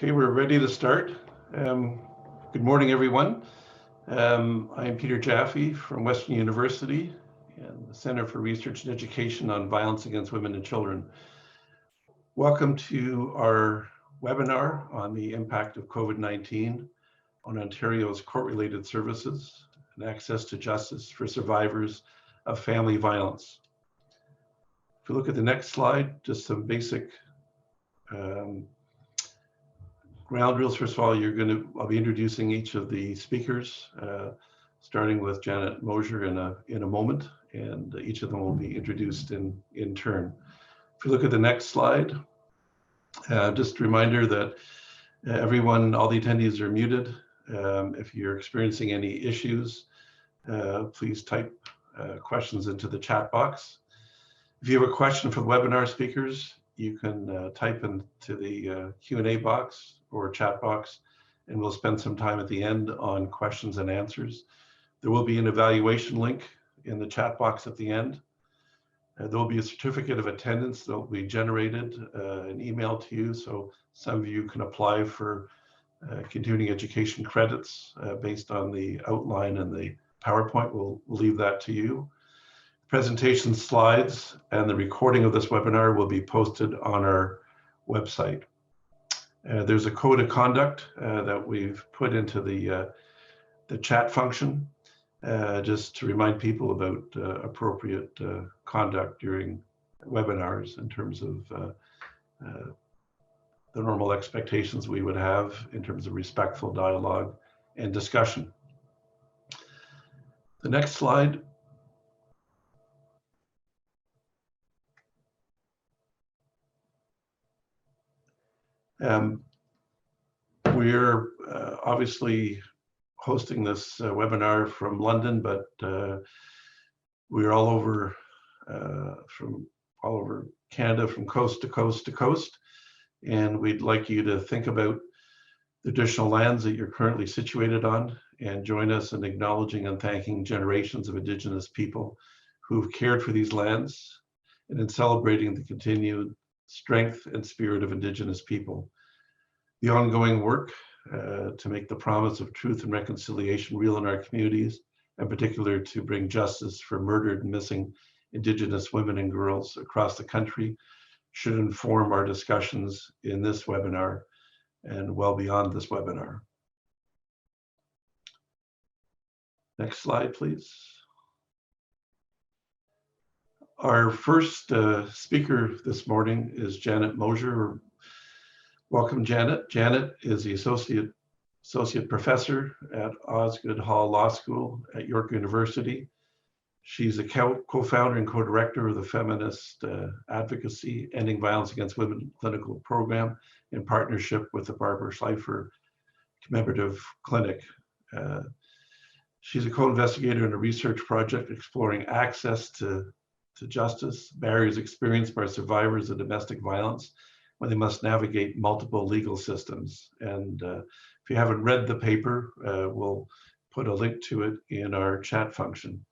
Okay, we're ready to start. Good morning, everyone. I am Peter Jaffe from Western University and the Center for Research and Education on Violence Against Women and Children. Welcome to our webinar on the impact of COVID-19 on Ontario's court-related services and access to justice for survivors of family violence. If you look at the next slide, just some basic ground rules. First of all, I'll be introducing each of the speakers, starting with Janet Mosher in a moment, and each of them will be introduced in turn. If you look at the next slide, just a reminder that all the attendees are muted. If you're experiencing any issues, please type questions into the chat box. If you have a question for the webinar speakers, you can type into the Q&A box or chat box, and we'll spend some time at the end on questions and answers. There will be an evaluation link in the chat box at the end. There will be a certificate of attendance that will be generated and emailed to you, so some of you can apply for continuing education credits based on the outline and the PowerPoint. We'll leave that to you. Presentation slides and the recording of this webinar will be posted on our website. There's a code of conduct that we've put into the chat function, just to remind people about appropriate conduct during webinars in terms of the normal expectations we would have in terms of respectful dialogue and discussion. The next slide. We're obviously hosting this webinar from London, but we're all over Canada, from coast to coast to coast, and we'd like you to think about the additional lands that you're currently situated on and join us in acknowledging and thanking generations of Indigenous people who've cared for these lands and in celebrating the continued strength and spirit of Indigenous people. The ongoing work to make the promise of truth and reconciliation real in our communities, in particular to bring justice for murdered and missing Indigenous women and girls across the country, should inform our discussions in this webinar and well beyond this webinar. Next slide, please. Our first speaker this morning is Janet Mosher. Welcome, Janet. Janet is the associate professor at Osgoode Hall Law School at York University. She's a co-founder and co-director of the Feminist Advocacy Ending Violence Against Women Clinical Program in partnership with the Barbara Schleifer Commemorative Clinic. She's a co-investigator in a research project exploring access to justice, barriers experienced by survivors of domestic violence when they must navigate multiple legal systems. And if you haven't read the paper, we'll put a link to it in our chat function.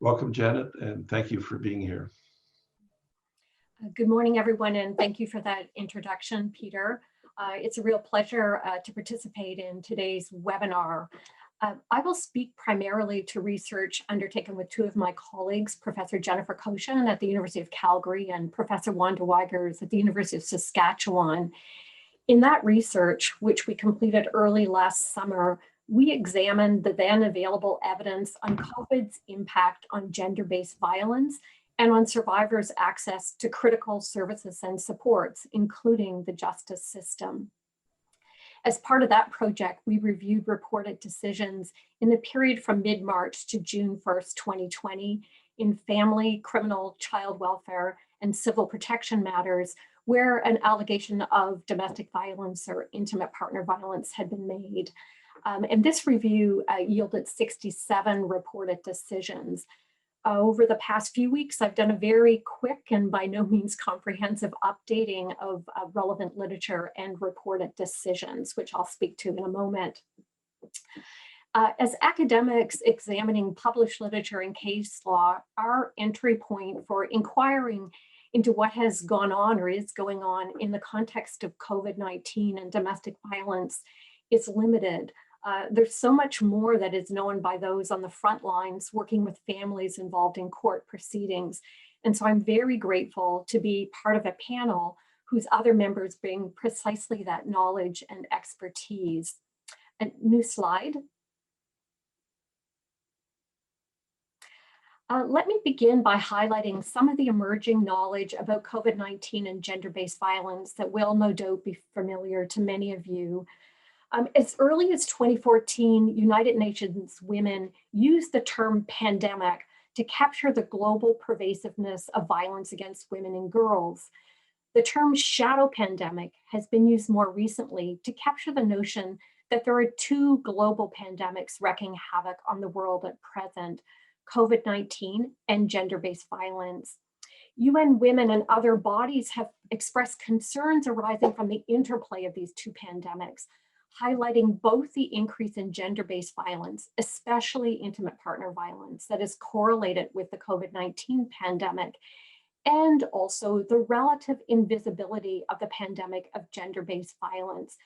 Welcome, Janet, and thank you for being here. Good morning, everyone, and thank you for that introduction, Peter. It's a real pleasure to participate in today's webinar. I will speak primarily to research undertaken with two of my colleagues, Professor Jennifer Koshan at the University of Calgary and Professor Wanda Weigers at the University of Saskatchewan. In that research, which we completed early last summer, we examined the then available evidence on COVID's impact on gender-based violence and on survivors' access to critical services and supports, including the justice system. As part of that project, we reviewed reported decisions in the period from mid-March to June 1st, 2020 in family, criminal, child welfare, and civil protection matters where an allegation of domestic violence or intimate partner violence had been made. And this review yielded 67 reported decisions. Over the past few weeks, I've done a very quick and by no means comprehensive updating of relevant literature and reported decisions, which I'll speak to in a moment. As academics examining published literature and case law, our entry point for inquiring into what has gone on or is going on in the context of COVID-19 and domestic violence is limited. There's so much more that is known by those on the front lines working with families involved in court proceedings. And so I'm very grateful to be part of a panel whose other members bring precisely that knowledge and expertise. A new slide. Let me begin by highlighting some of the emerging knowledge about COVID-19 and gender-based violence that will no doubt be familiar to many of you. As early as 2014, United Nations Women used the term pandemic to capture the global pervasiveness of violence against women and girls. The term shadow pandemic has been used more recently to capture the notion that there are two global pandemics wreaking havoc on the world at present: COVID-19 and gender-based violence. UN Women and other bodies have expressed concerns arising from the interplay of these two pandemics, highlighting both the increase in gender-based violence, especially intimate partner violence, that is correlated with the COVID-19 pandemic, and also the relative invisibility of the pandemic of gender-based violence,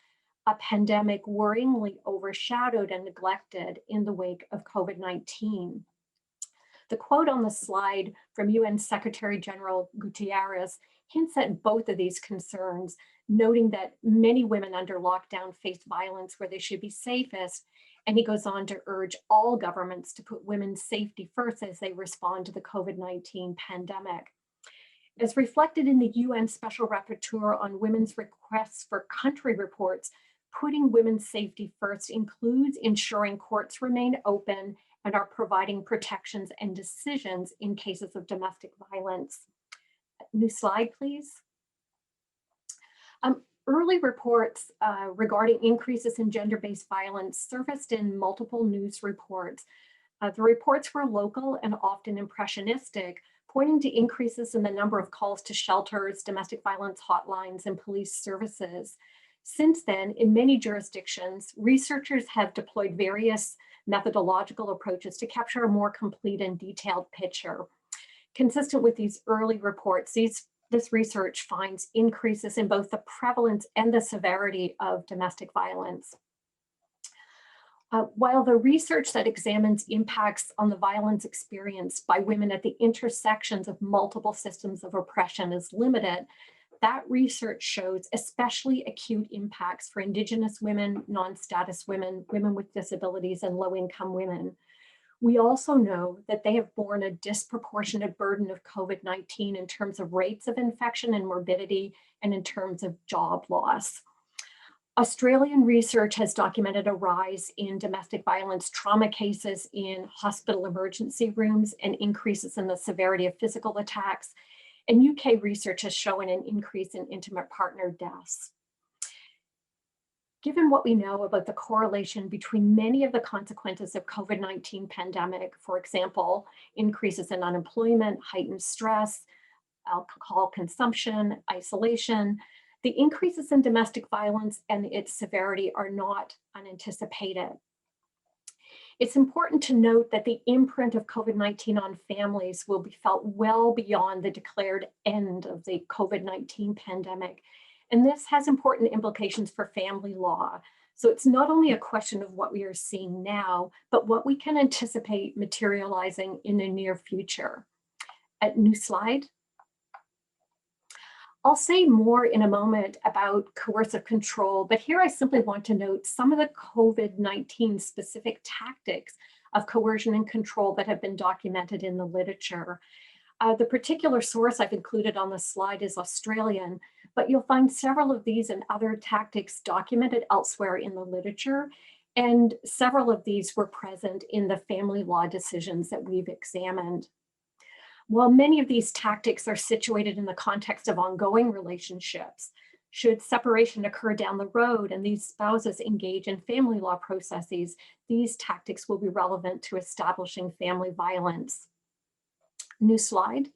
a pandemic worryingly overshadowed and neglected in the wake of COVID-19. The quote on the slide from UN Secretary General Guterres hints at both of these concerns, noting that many women under lockdown face violence where they should be safest. And he goes on to urge all governments to put women's safety first as they respond to the COVID-19 pandemic. As reflected in the UN Special Rapporteur on Women's Requests for Country Reports, putting women's safety first includes ensuring courts remain open and are providing protections and decisions in cases of domestic violence. New slide, please. Early reports regarding increases in gender-based violence surfaced in multiple news reports. The reports were local and often impressionistic, pointing to increases in the number of calls to shelters, domestic violence hotlines, and police services. Since then, in many jurisdictions, researchers have deployed various methodological approaches to capture a more complete and detailed picture. Consistent with these early reports, this research finds increases in both the prevalence and the severity of domestic violence. While the research that examines impacts on the violence experienced by women at the intersections of multiple systems of oppression is limited, that research shows especially acute impacts for Indigenous women, non-status women, women with disabilities, and low-income women. We also know that they have borne a disproportionate burden of COVID-19 in terms of rates of infection and morbidity, and in terms of job loss. Australian research has documented a rise in domestic violence trauma cases in hospital emergency rooms and increases in the severity of physical attacks. And UK research has shown an increase in intimate partner deaths. Given what we know about the correlation between many of the consequences of COVID-19 pandemic, for example, increases in unemployment, heightened stress, alcohol consumption, isolation, the increases in domestic violence and its severity are not unanticipated. It's important to note that the imprint of COVID-19 on families will be felt well beyond the declared end of the COVID-19 pandemic. And this has important implications for family law. So it's not only a question of what we are seeing now, but what we can anticipate materializing in the near future. New slide. I'll say more in a moment about coercive control, but here I simply want to note some of the COVID-19 specific tactics of coercion and control that have been documented in the literature. The particular source I've included on the slide is Australian, but you'll find several of these and other tactics documented elsewhere in the literature, and several of these were present in the family law decisions that we've examined. While many of these tactics are situated in the context of ongoing relationships, should separation occur down the road and these spouses engage in family law processes, these tactics will be relevant to establishing family violence. New slide.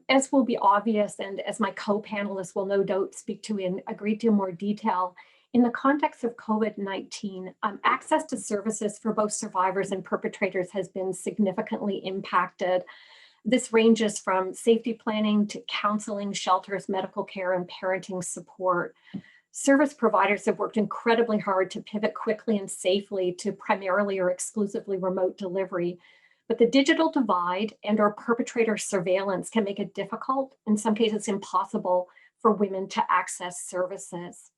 As will be obvious, and as my co-panelists will no doubt speak to in a great deal more detail, in the context of COVID-19, access to services for both survivors and perpetrators has been significantly impacted. This ranges from safety planning to counseling, shelters, medical care, and parenting support. Service providers have worked incredibly hard to pivot quickly and safely to primarily or exclusively remote delivery. But the digital divide and or perpetrator surveillance can make it difficult, in some cases impossible, for women to access services.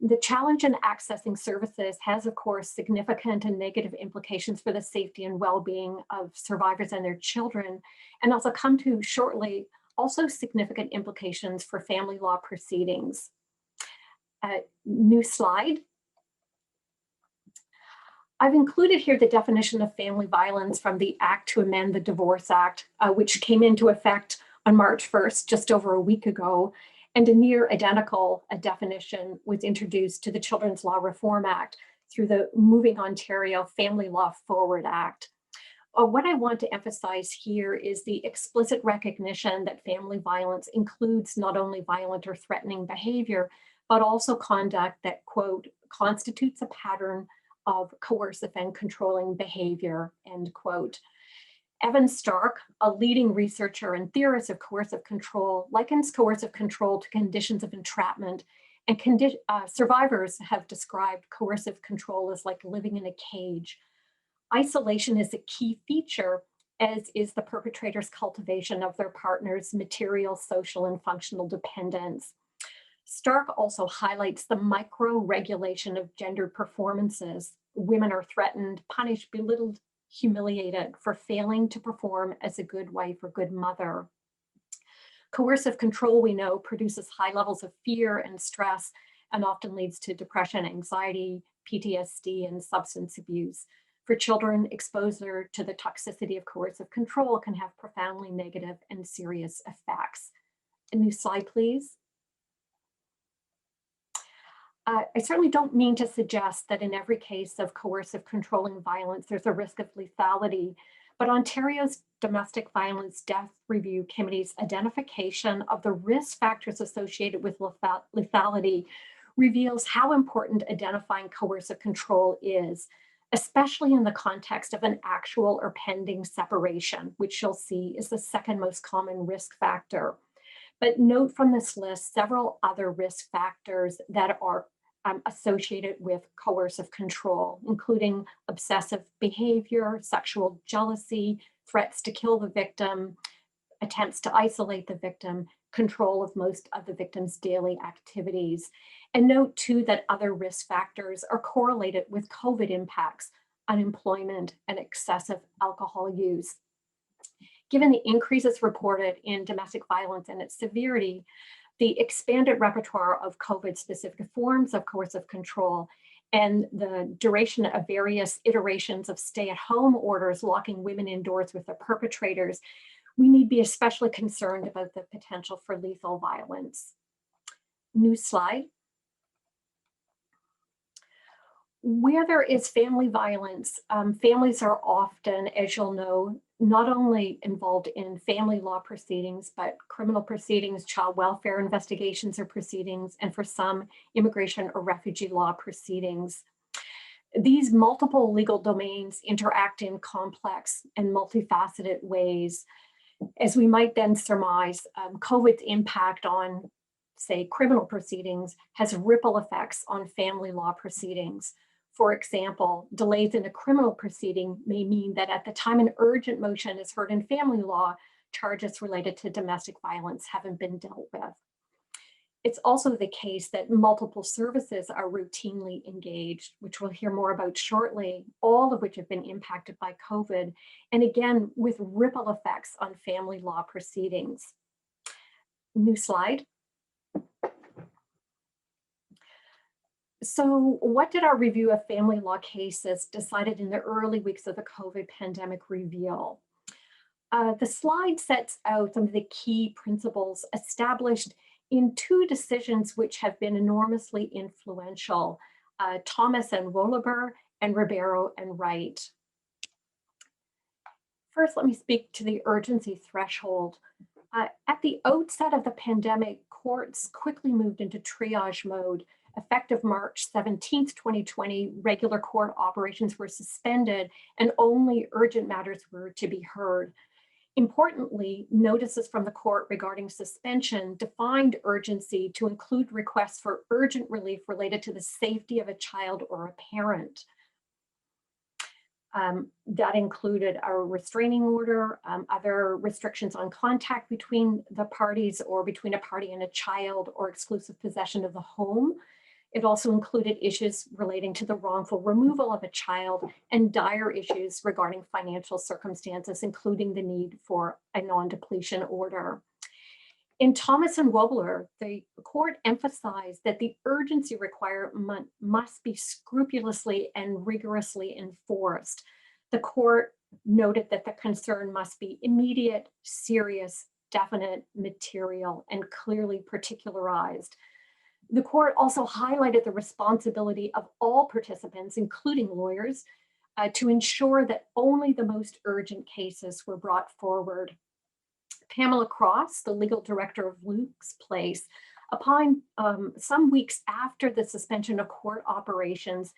The challenge in accessing services has, of course, significant and negative implications for the safety and well-being of survivors and their children, and as I'll come to shortly, also significant implications for family law proceedings. New slide. I've included here the definition of family violence from the Act to Amend the Divorce Act, which came into effect on March 1st, just over a week ago, and a near identical definition was introduced to the Children's Law Reform Act through the Moving Ontario Family Law Forward Act. What I want to emphasize here is the explicit recognition that family violence includes not only violent or threatening behavior, but also conduct that, quote, constitutes a pattern of coercive and controlling behavior, end quote. Evan Stark, a leading researcher and theorist of coercive control, likens coercive control to conditions of entrapment, and survivors have described coercive control as like living in a cage. Isolation is a key feature, as is the perpetrator's cultivation of their partner's material, social, and functional dependence. Stark also highlights the micro-regulation of gendered performances. Women are threatened, punished, belittled, humiliated for failing to perform as a good wife or good mother. Coercive control, we know, produces high levels of fear and stress and often leads to depression, anxiety, PTSD, and substance abuse. For children, exposure to the toxicity of coercive control can have profoundly negative and serious effects. A new slide, please. I certainly don't mean to suggest that in every case of coercive controlling violence, there's a risk of lethality, but Ontario's Domestic Violence Death Review Committee's identification of the risk factors associated with lethality reveals how important identifying coercive control is, especially in the context of an actual or pending separation, which you'll see is the second most common risk factor. But note from this list several other risk factors that are associated with coercive control, including obsessive behavior, sexual jealousy, threats to kill the victim, attempts to isolate the victim, control of most of the victim's daily activities. And note too that other risk factors are correlated with COVID impacts, unemployment, and excessive alcohol use. Given the increases reported in domestic violence and its severity, the expanded repertoire of COVID-specific forms of coercive control and the duration of various iterations of stay-at-home orders locking women indoors with the perpetrators, we need to be especially concerned about the potential for lethal violence. New slide. Where there is family violence, families are often, as you'll know, not only involved in family law proceedings, but criminal proceedings, child welfare investigations or proceedings, and for some, immigration or refugee law proceedings. These multiple legal domains interact in complex and multifaceted ways. As we might then surmise, COVID's impact on, say, criminal proceedings has ripple effects on family law proceedings. For example, delays in a criminal proceeding may mean that at the time an urgent motion is heard in family law, charges related to domestic violence haven't been dealt with. It's also the case that multiple services are routinely engaged, which we'll hear more about shortly, all of which have been impacted by COVID, and again, with ripple effects on family law proceedings. New slide. So what did our review of family law cases decided in the early weeks of the COVID pandemic reveal? The slide sets out some of the key principles established in two decisions which have been enormously influential, Thomas and Wohleber and Ribeiro and Wright. First, let me speak to the urgency threshold. At the outset of the pandemic, courts quickly moved into triage mode. Effective March 17th, 2020, regular court operations were suspended and only urgent matters were to be heard. Importantly, notices from the court regarding suspension defined urgency to include requests for urgent relief related to the safety of a child or a parent. That included a restraining order, other restrictions on contact between the parties or between a party and a child, or exclusive possession of the home. It also included issues relating to the wrongful removal of a child and dire issues regarding financial circumstances, including the need for a non-depletion order. In Thomas and Wobler, the court emphasized that the urgency requirement must be scrupulously and rigorously enforced. The court noted that the concern must be immediate, serious, definite, material, and clearly particularized. The court also highlighted the responsibility of all participants, including lawyers, to ensure that only the most urgent cases were brought forward. Pamela Cross, the legal director of Luke's Place, upon some weeks after the suspension of court operations,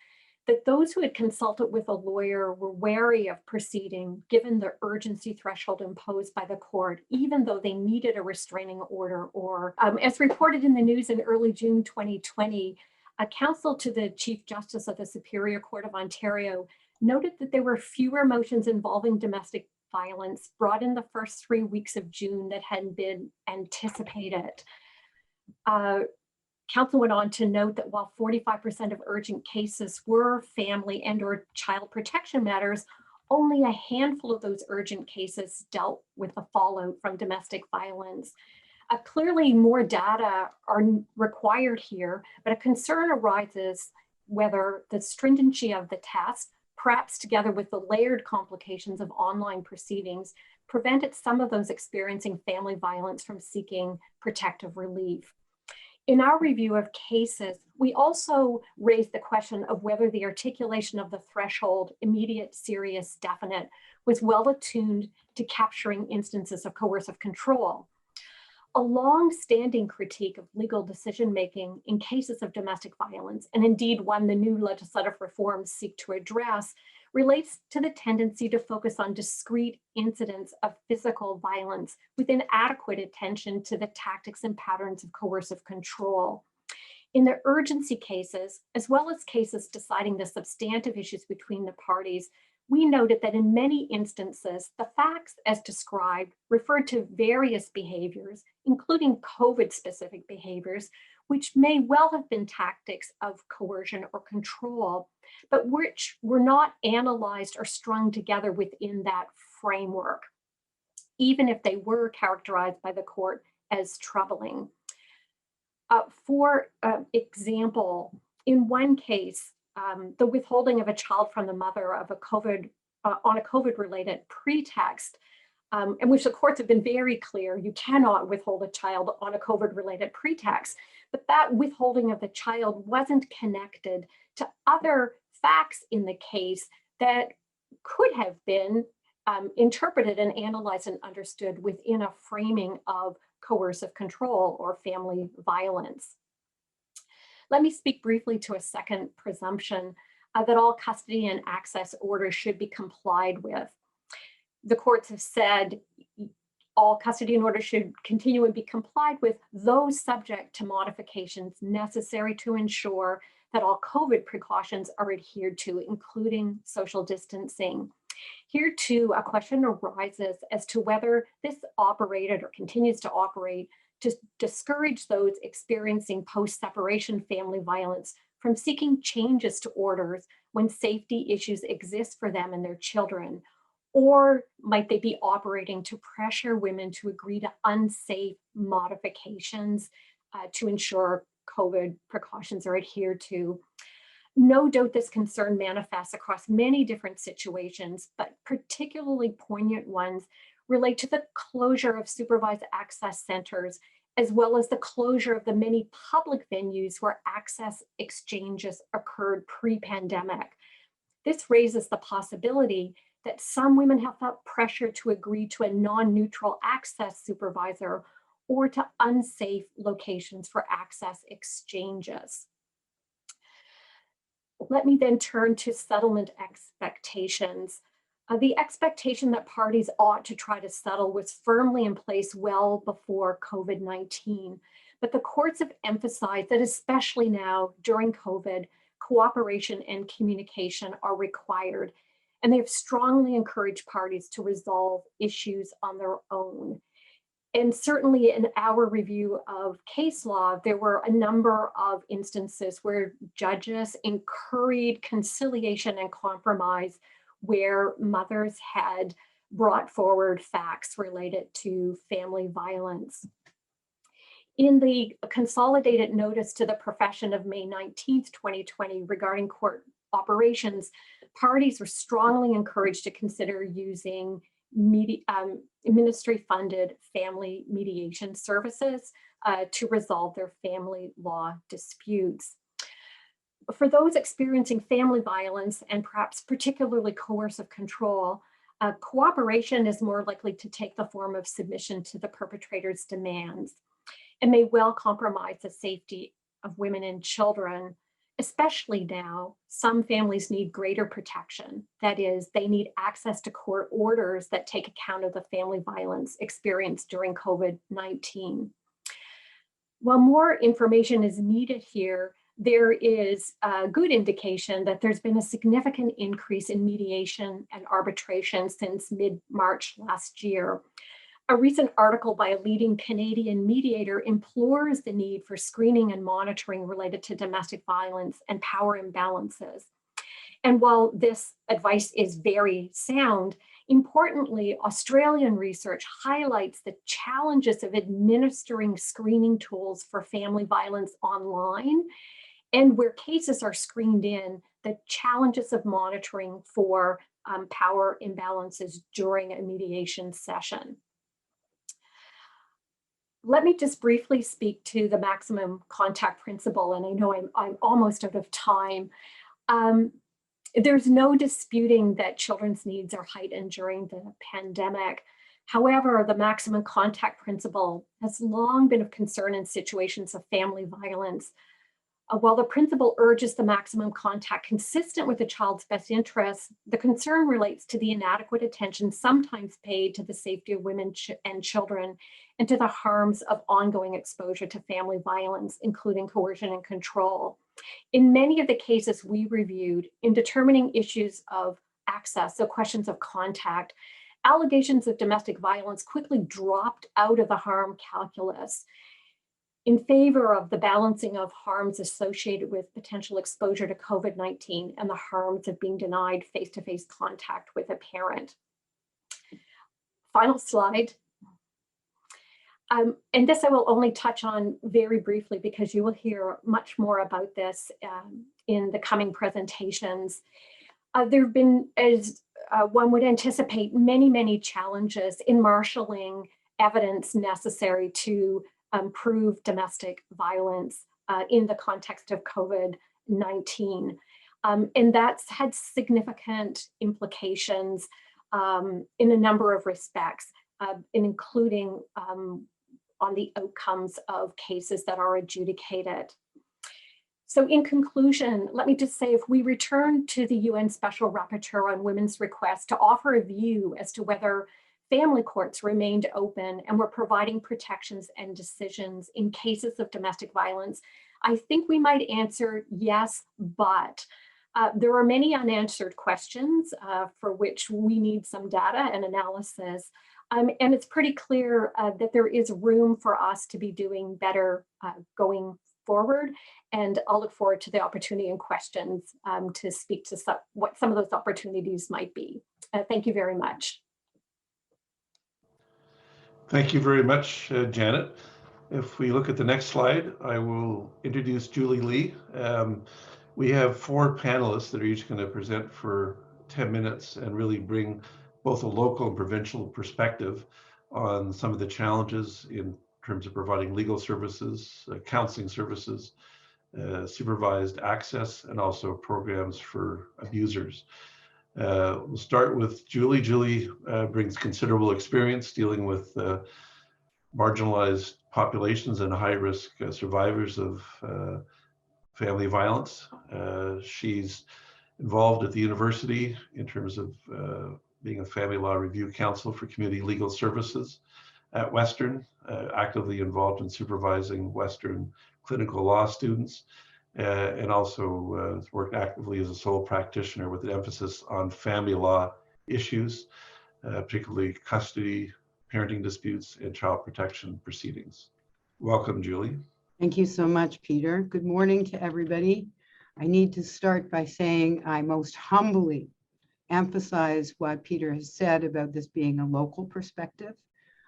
that those who had consulted with a lawyer were wary of proceeding given the urgency threshold imposed by the court, even though they needed a restraining order. Or, as reported in the news in early June 2020, a counsel to the Chief Justice of the Superior Court of Ontario noted that there were fewer motions involving domestic violence brought in the first 3 weeks of June that had been anticipated. Counsel went on to note that while 45% of urgent cases were family and/or child protection matters, only a handful of those urgent cases dealt with the fallout from domestic violence. Clearly, more data are required here, but a concern arises whether the stringency of the test, perhaps together with the layered complications of online proceedings, prevented some of those experiencing family violence from seeking protective relief. In our review of cases, we also raised the question of whether the articulation of the threshold, immediate, serious, definite, was well attuned to capturing instances of coercive control. A long-standing critique of legal decision-making in cases of domestic violence, and indeed one the new legislative reforms seek to address, relates to the tendency to focus on discrete incidents of physical violence with inadequate attention to the tactics and patterns of coercive control. In the urgency cases, as well as cases deciding the substantive issues between the parties, we noted that in many instances, the facts as described referred to various behaviors, including COVID-specific behaviors, which may well have been tactics of coercion or control, but which were not analyzed or strung together within that framework, even if they were characterized by the court as troubling. For example, in one case, the withholding of a child from the mother of on a COVID-related pretext, in which the courts have been very clear, you cannot withhold a child on a COVID-related pretext, but that withholding of the child wasn't connected to other facts in the case that could have been interpreted and analyzed and understood within a framing of coercive control or family violence. Let me speak briefly to a second presumption that all custody and access orders should be complied with. The courts have said all custody and orders should continue and be complied with, those subject to modifications necessary to ensure that all COVID precautions are adhered to, including social distancing. Here too, a question arises as to whether this operated or continues to operate to discourage those experiencing post-separation family violence from seeking changes to orders when safety issues exist for them and their children. Or might they be operating to pressure women to agree to unsafe modifications to ensure COVID precautions are adhered to? No doubt this concern manifests across many different situations, but particularly poignant ones relate to the closure of supervised access centers, as well as the closure of the many public venues where access exchanges occurred pre-pandemic. This raises the possibility that some women have felt pressure to agree to a non-neutral access supervisor or to unsafe locations for access exchanges. Let me then turn to settlement expectations. The expectation that parties ought to try to settle was firmly in place well before COVID-19, but the courts have emphasized that especially now during COVID, cooperation and communication are required, and they have strongly encouraged parties to resolve issues on their own. And certainly in our review of case law, there were a number of instances where judges encouraged conciliation and compromise where mothers had brought forward facts related to family violence. In the consolidated notice to the profession of May 19th, 2020 regarding court operations, parties were strongly encouraged to consider using ministry-funded family mediation services to resolve their family law disputes. For those experiencing family violence and perhaps particularly coercive control, cooperation is more likely to take the form of submission to the perpetrator's demands and may well compromise the safety of women and children. Especially now, some families need greater protection. That is, they need access to court orders that take account of the family violence experienced during COVID-19. While more information is needed here, there is a good indication that there's been a significant increase in mediation and arbitration since mid-March last year. A recent article by a leading Canadian mediator implores the need for screening and monitoring related to domestic violence and power imbalances. And while this advice is very sound, importantly, Australian research highlights the challenges of administering screening tools for family violence online, and where cases are screened in, the challenges of monitoring for power imbalances during a mediation session. Let me just briefly speak to the maximum contact principle, and I know I'm almost out of time. There's no disputing that children's needs are heightened during the pandemic. However, the maximum contact principle has long been of concern in situations of family violence. While the principle urges the maximum contact consistent with the child's best interests, the concern relates to the inadequate attention sometimes paid to the safety of women and children and to the harms of ongoing exposure to family violence, including coercion and control. In many of the cases we reviewed, in determining issues of access, so questions of contact, allegations of domestic violence quickly dropped out of the harm calculus in favor of the balancing of harms associated with potential exposure to COVID-19 and the harms of being denied face-to-face contact with a parent. Final slide. And this I will only touch on very briefly because you will hear much more about this in the coming presentations. There have been, as one would anticipate, many challenges in marshaling evidence necessary to prove domestic violence in the context of COVID-19. And that's had significant implications in a number of respects, including on the outcomes of cases that are adjudicated. So in conclusion, let me just say, if we return to the UN Special Rapporteur on Women's request to offer a view as to whether family courts remained open and were providing protections and decisions in cases of domestic violence, I think we might answer yes, but there are many unanswered questions for which we need some data and analysis. And it's pretty clear that there is room for us to be doing better going forward. And I'll look forward to the opportunity and questions to speak to what some of those opportunities might be. Thank you very much. Thank you very much, Janet. If we look at the next slide, I will introduce Julie Lee. We have 4 panelists that are each going to present for 10 minutes and really bring both a local and provincial perspective on some of the challenges in terms of providing legal services, counseling services, supervised access, and also programs for abusers. We'll start with Julie. Julie brings considerable experience dealing with marginalized populations and high-risk survivors of family violence. She's involved at the university in terms of being a family law review counsel for community legal services at Western, actively involved in supervising Western clinical law students, and also worked actively as a sole practitioner with an emphasis on family law issues, particularly custody, parenting disputes, and child protection proceedings. Welcome, Julie. Thank you so much, Peter. Good morning to everybody. I need to start by saying I most humbly emphasize what Peter has said about this being a local perspective.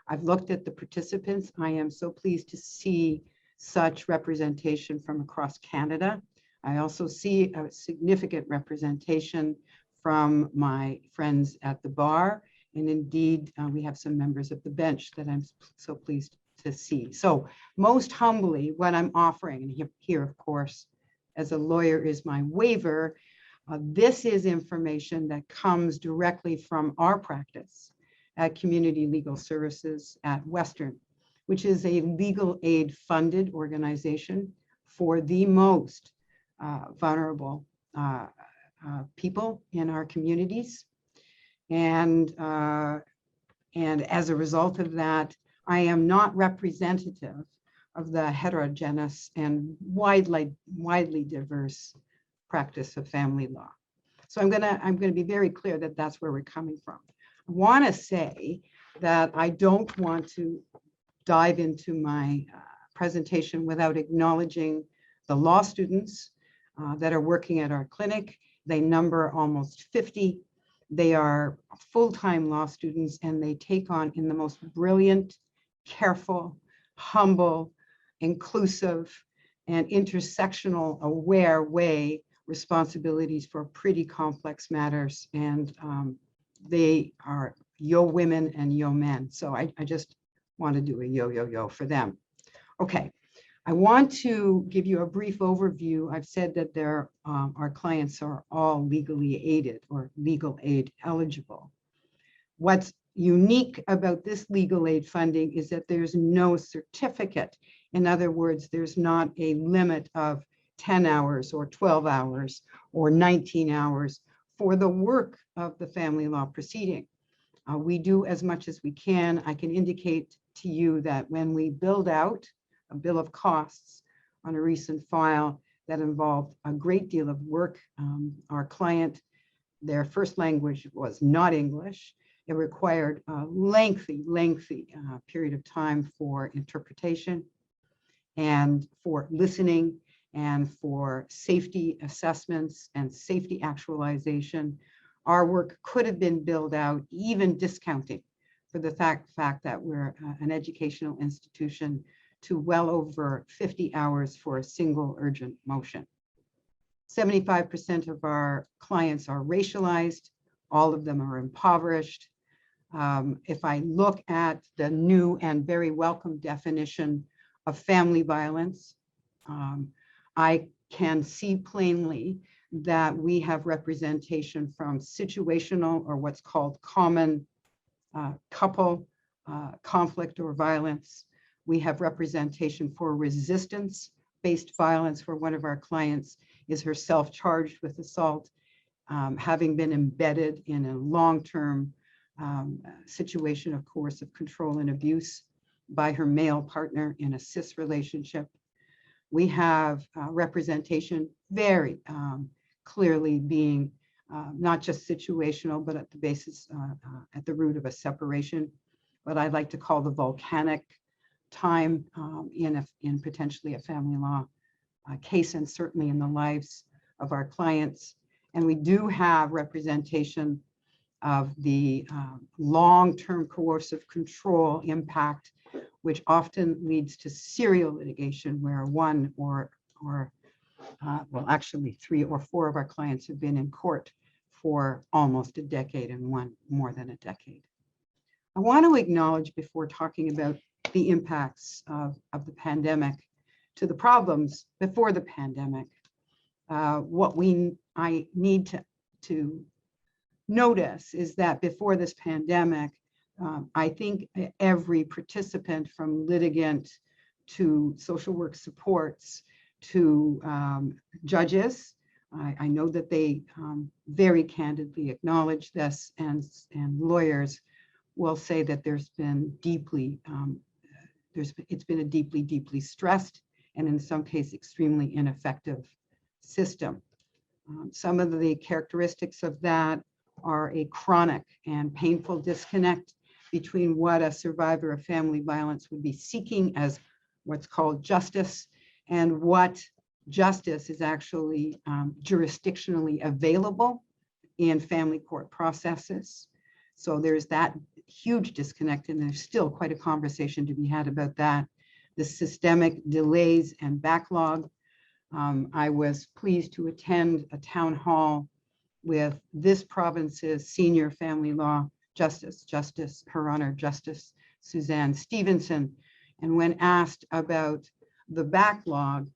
I've looked at the participants. I am so pleased to see such representation from across Canada. I also see a significant representation from my friends at the bar. And indeed, we have some members of the bench that I'm so pleased to see. So most humbly, what I'm offering, and here, of course, as a lawyer is my waiver, this is information that comes directly from our practice at Community Legal Services at Western, which is a legal aid funded organization for the most vulnerable people in our communities. And as a result of that, I am not representative of the heterogeneous and widely diverse practice of family law. So I'm gonna be very clear that that's where we're coming from. I want to say that I don't want to dive into my presentation without acknowledging the law students that are working at our clinic. They number almost 50. They are full-time law students, and they take on, in the most brilliant, careful, humble, inclusive, and intersectional aware way responsibilities for pretty complex matters. And they are yo women and yo men. So I just want to do a yo for them. Okay, I want to give you a brief overview. I've said that our clients are all legally aided or legal aid eligible. What's unique about this legal aid funding is that there's no certificate. In other words, there's not a limit of 10 hours or 12 hours or 19 hours for the work of the family law proceeding. We do as much as we can. I can indicate to you that when we build out a bill of costs on a recent file that involved a great deal of work, our client, their first language was not English. It required a lengthy period of time for interpretation and for listening and for safety assessments and safety actualization. Our work could have been billed out, even discounting for the fact that we're an educational institution, to well over 50 hours for a single urgent motion. 75% of our clients are racialized. All of them are impoverished. If I look at the new and very welcome definition of family violence, I can see plainly that we have representation from situational or what's called common couple conflict or violence. We have representation for resistance-based violence, where one of our clients is herself charged with assault, having been embedded in a long-term situation of coercive control and abuse by her male partner in a cis relationship. We have representation very clearly being not just situational, but at the basis, at the root of a separation, what I'd like to call the volcanic time in potentially a family law case, and certainly in the lives of our clients. And we do have representation of the long-term coercive control impact, which often leads to serial litigation, where one or well, actually 3 or 4 of our clients have been in court for almost a decade, and one more than a decade. I want to acknowledge, before talking about the impacts of the pandemic to the problems before the pandemic, what I need to notice is that before this pandemic, I think every participant, from litigant to social work supports to judges, I know that they very candidly acknowledge this, and lawyers will say that it's been a deeply stressed and in some cases extremely ineffective system. Some of the characteristics of that are a chronic and painful disconnect between what a survivor of family violence would be seeking as what's called justice and what justice is actually jurisdictionally available in family court processes. So there's that huge disconnect, and there's still quite a conversation to be had about that. The systemic delays and backlog. I was pleased to attend a town hall with this province's senior family law justice, Her Honor Justice Suzanne Stevenson, and when asked about the backlog,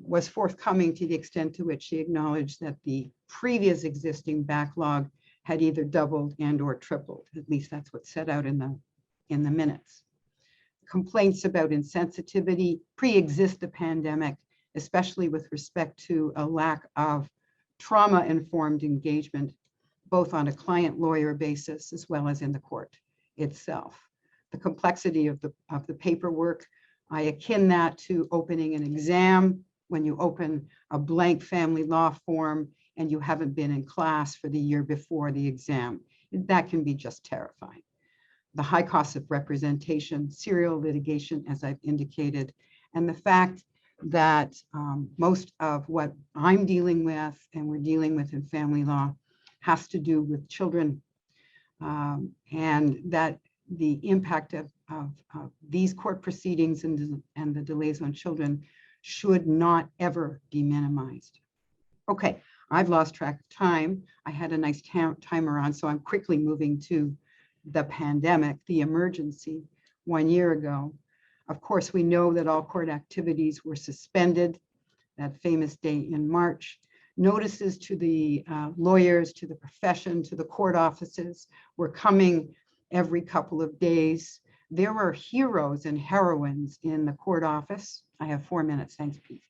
was forthcoming to the extent to which she acknowledged that the previous existing backlog had either doubled and or tripled. At least that's what's set out in the minutes. Complaints about insensitivity pre-exist the pandemic, especially with respect to a lack of trauma-informed engagement, both on a client-lawyer basis as well as in the court itself. The complexity of the paperwork, I akin that to opening an exam when you open a blank family law form and you haven't been in class for the year before the exam. That can be just terrifying. The high cost of representation, serial litigation, as I've indicated, and the fact that most of what I'm dealing with and we're dealing with in family law has to do with children, and that the impact of these court proceedings and the delays on children should not ever be minimized. Okay, I've lost track of time. I had a nice timer on, so I'm quickly moving to the pandemic, the emergency 1 year ago. Of course, we know that all court activities were suspended, that famous day in March. Notices to the lawyers, to the profession, to the court offices were coming every couple of days. There were heroes and heroines in the court office. I have 4 minutes, thanks, Pete.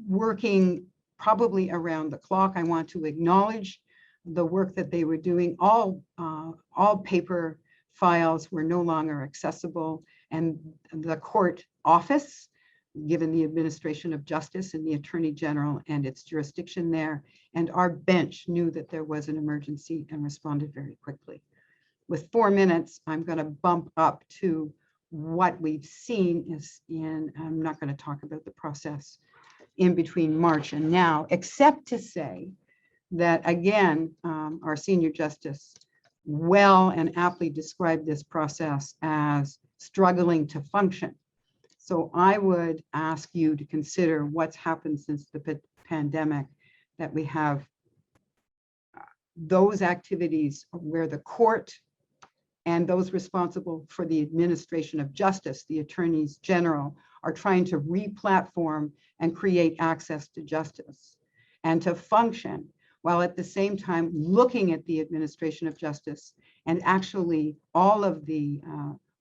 Working probably around the clock. I want to acknowledge the work that they were doing. All paper files were no longer accessible, and the court office, given the administration of justice and the Attorney General and its jurisdiction there, and our bench knew that there was an emergency and responded very quickly. With 4 minutes, I'm going to bump up to what we've seen is in, I'm not going to talk about the process in between March and now, except to say that, again, our senior justice well and aptly described this process as struggling to function. So I would ask you to consider what's happened since the pandemic, that we have those activities where the court and those responsible for the administration of justice, the attorneys general, are trying to re-platform and create access to justice and to function, while at the same time looking at the administration of justice and actually all of the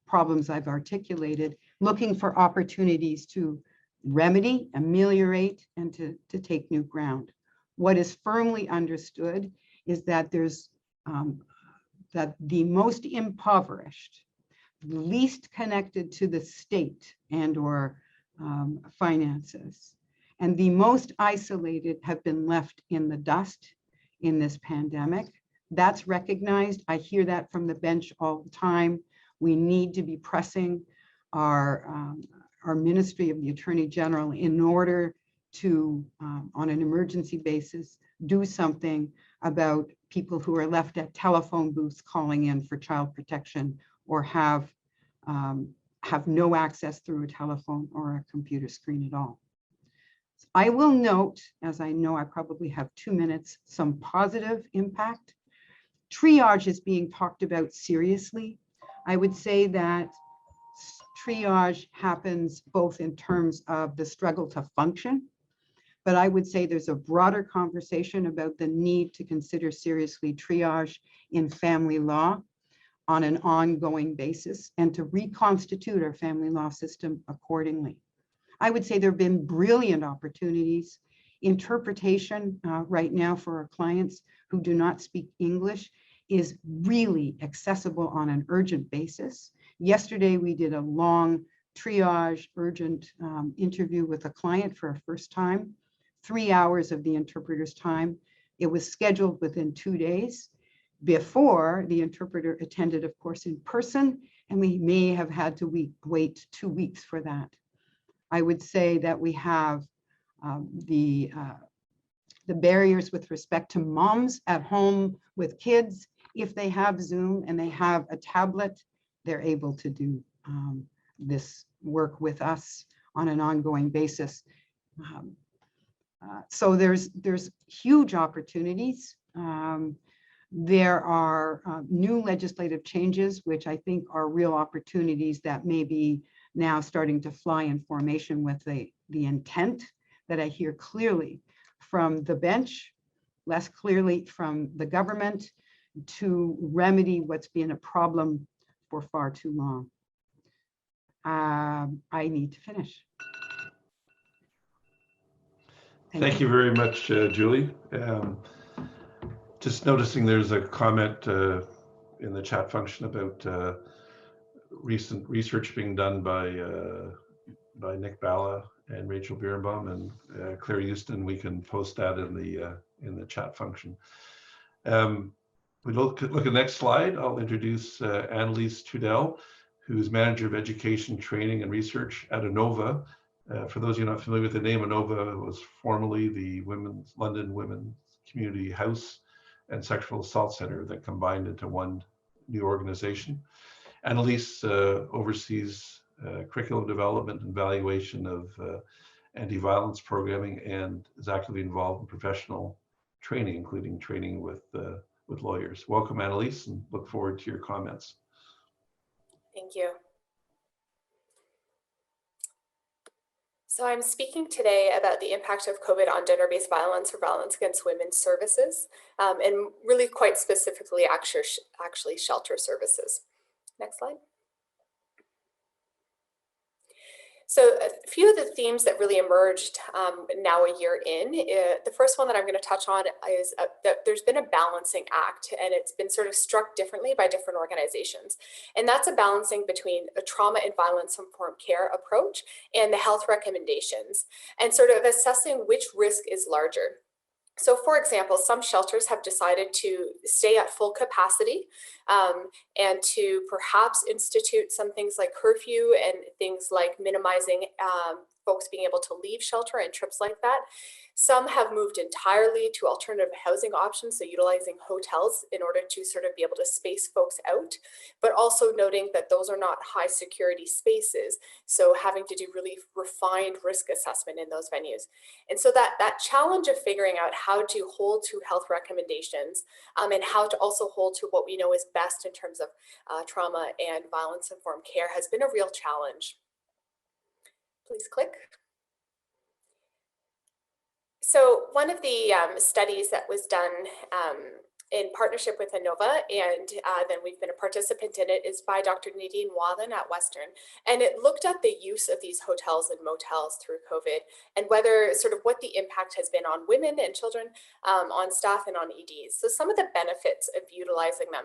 problems I've articulated, looking for opportunities to remedy, ameliorate, and to take new ground. What is firmly understood is that there's that the most impoverished, least connected to the state and or finances, and the most isolated have been left in the dust in this pandemic. That's recognized. I hear that from the bench all the time. We need to be pressing our Ministry of the Attorney General in order to, on an emergency basis, do something about people who are left at telephone booths calling in for child protection or have no access through a telephone or a computer screen at all. I will note, as I know I probably have 2 minutes, some positive impact. Triage is being talked about seriously. I would say that triage happens both in terms of the struggle to function, but I would say there's a broader conversation about the need to consider seriously triage in family law on an ongoing basis and to reconstitute our family law system accordingly. I would say there have been brilliant opportunities Interpretation right now for our clients who do not speak English is really accessible on an urgent basis. Yesterday, we did a long triage urgent interview with a client for a first time, 3 hours of the interpreter's time. It was scheduled within 2 days. Before, the interpreter attended, of course, in person, and we may have had to wait 2 weeks for that. I would say that we have the barriers with respect to moms at home with kids. If they have Zoom and they have a tablet, they're able to do this work with us on an ongoing basis. So there's huge opportunities. There are new legislative changes, which I think are real opportunities that may be now starting to fly in formation with the intent that I hear clearly from the bench, less clearly from the government, to remedy what's been a problem for far too long. I need to finish. Thank you very much, Julie. Just noticing there's a comment in the chat function about recent research being done by Nick Balla and Rachel Birnbaum and Claire Houston. We can post that in the chat function. We look at the next slide. I'll introduce AnnaLise Trudell, who's Manager of Education, Training and Research at Anova. For those of you not familiar with the name, Anova was formerly the London Women's Community House and Sexual Assault Center that combined into one new organization. AnnaLise oversees curriculum development and evaluation of anti-violence programming and is actively involved in professional training, including training with lawyers. Welcome, AnnaLise, and look forward to your comments. Thank you. So I'm speaking today about the impact of COVID on gender-based violence or violence against women services, and really quite specifically actually shelter services. Next slide. So a few of the themes that really emerged now a year in, the first one that I'm going to touch on is that there's been a balancing act, and it's been sort of struck differently by different organizations. And that's a balancing between a trauma and violence-informed care approach and the health recommendations, and sort of assessing which risk is larger. So for example, some shelters have decided to stay at full capacity and to perhaps institute some things like curfew and things like minimizing folks being able to leave shelter and trips like that. Some have moved entirely to alternative housing options, so utilizing hotels in order to sort of be able to space folks out, but also noting that those are not high security spaces, so having to do really refined risk assessment in those venues. And so that challenge of figuring out how to hold to health recommendations and how to also hold to what we know is best in terms of trauma and violence-informed care has been a real challenge. Please click. So one of the studies that was done in partnership with Anova, and then we've been a participant in it, is by Dr. Nadine Wathen at Western. And it looked at the use of these hotels and motels through COVID and whether sort of what the impact has been on women and children, on staff and on EDs. So some of the benefits of utilizing them.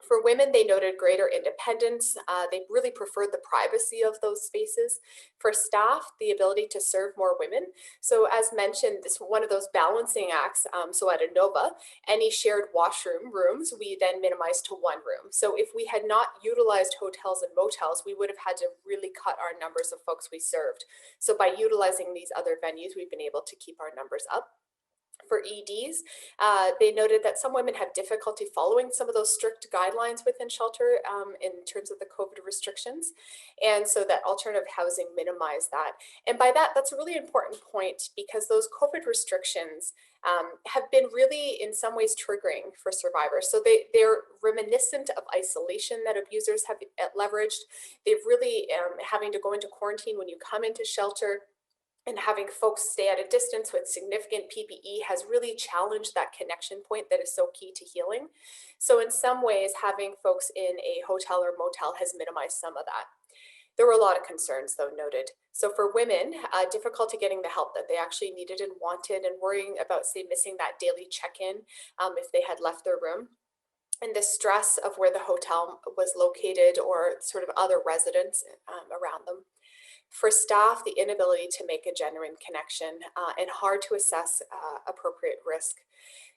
For women, they noted greater independence. They really preferred the privacy of those spaces. For staff, the ability to serve more women. So as mentioned, this one of those balancing acts. So at Anova, any shared washroom rooms, we then minimized to one room. So if we had not utilized hotels and motels, we would have had to really cut our numbers of folks we served. So by utilizing these other venues, we've been able to keep our numbers up. For EDs, they noted that some women have difficulty following some of those strict guidelines within shelter in terms of the COVID restrictions. And so that alternative housing minimized that. And by that, that's a really important point because those COVID restrictions have been really in some ways triggering for survivors. So they're reminiscent of isolation that abusers have leveraged. They've really having to go into quarantine when you come into shelter. And having folks stay at a distance with significant PPE has really challenged that connection point that is so key to healing. So in some ways, having folks in a hotel or motel has minimized some of that. There were a lot of concerns, though, noted. So for women, difficulty getting the help that they actually needed and wanted, and worrying about, say, missing that daily check-in if they had left their room. And the stress of where the hotel was located or sort of other residents around them. For staff, the inability to make a genuine connection and hard to assess appropriate risk.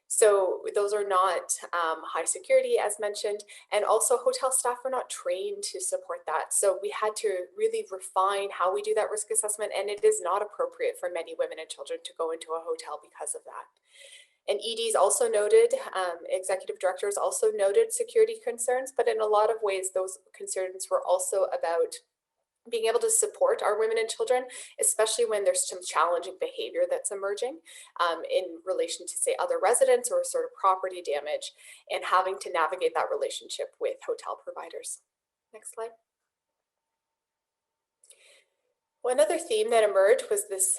So those are not high security, as mentioned, and also hotel staff are not trained to support that. So we had to really refine how we do that risk assessment, and it is not appropriate for many women and children to go into a hotel because of that. And EDs also noted, executive directors also noted security concerns, but in a lot of ways, those concerns were also about being able to support our women and children, especially when there's some challenging behavior that's emerging in relation to, say, other residents or sort of property damage, and having to navigate that relationship with hotel providers. Next slide. One other theme that emerged was this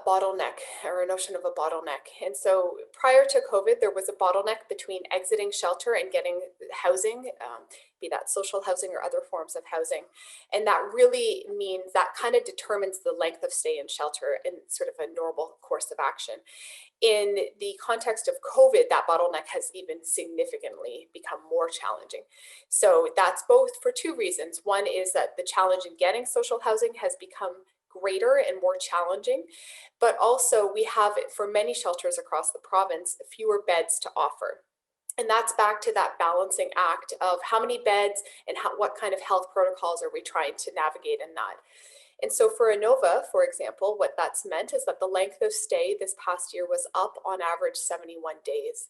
bottleneck, or a notion of a bottleneck. And so prior to COVID, there was a bottleneck between exiting shelter and getting housing, be that social housing or other forms of housing. And that really means that kind of determines the length of stay in shelter in sort of a normal course of action. In the context of COVID, that bottleneck has even significantly become more challenging. So that's both for two reasons. One is that the challenge in getting social housing has become greater and more challenging, but also we have, for many shelters across the province, fewer beds to offer. And that's back to that balancing act of how many beds and what kind of health protocols are we trying to navigate in that. And so for Anova, for example, what that's meant is that the length of stay this past year was up on average 71 days.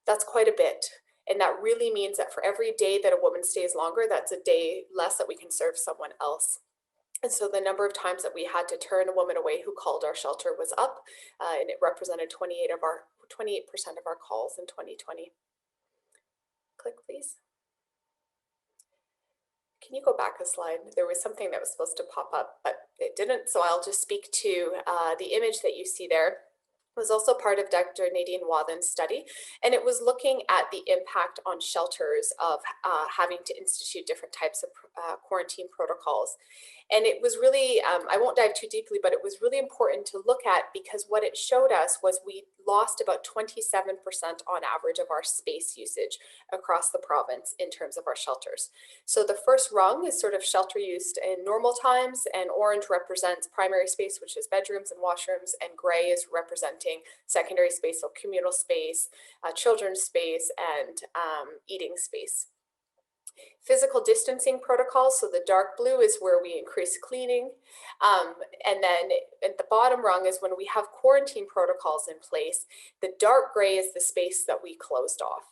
That's quite a bit. And that really means that for every day that a woman stays longer, that's a day less that we can serve someone else. And so the number of times that we had to turn a woman away who called our shelter was up, and it represented 28% of our calls in 2020. Click, please. Can you go back a slide? There was something that was supposed to pop up, but it didn't. So I'll just speak to the image that you see there. Was also part of Dr. Nadine Wathen's study, and it was looking at the impact on shelters of having to institute different types of quarantine protocols. And it was really, I won't dive too deeply, but it was really important to look at, because what it showed us was we lost about 27% on average of our space usage across the province in terms of our shelters. So the first rung is sort of shelter use in normal times, and orange represents primary space, which is bedrooms and washrooms, and gray is representing secondary space, so communal space, children's space, and eating space. Physical distancing protocols, so the dark blue is where we increase cleaning. And then at the bottom rung is when we have quarantine protocols in place. The dark gray is the space that we closed off.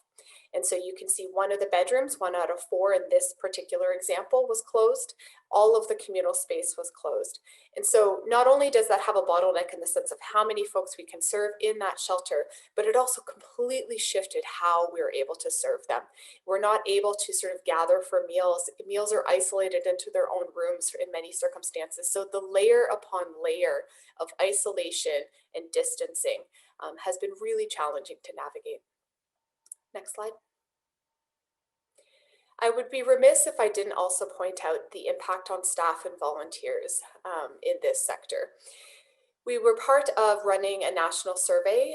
And so you can see one of the bedrooms, 1 out of 4 in this particular example, was closed. All of the communal space was closed. And so not only does that have a bottleneck in the sense of how many folks we can serve in that shelter, but it also completely shifted how we're able to serve them. We're not able to sort of gather for meals. Meals are isolated into their own rooms in many circumstances. So the layer upon layer of isolation and distancing has been really challenging to navigate. Next slide. I would be remiss if I didn't also point out the impact on staff and volunteers in this sector. We were part of running a national survey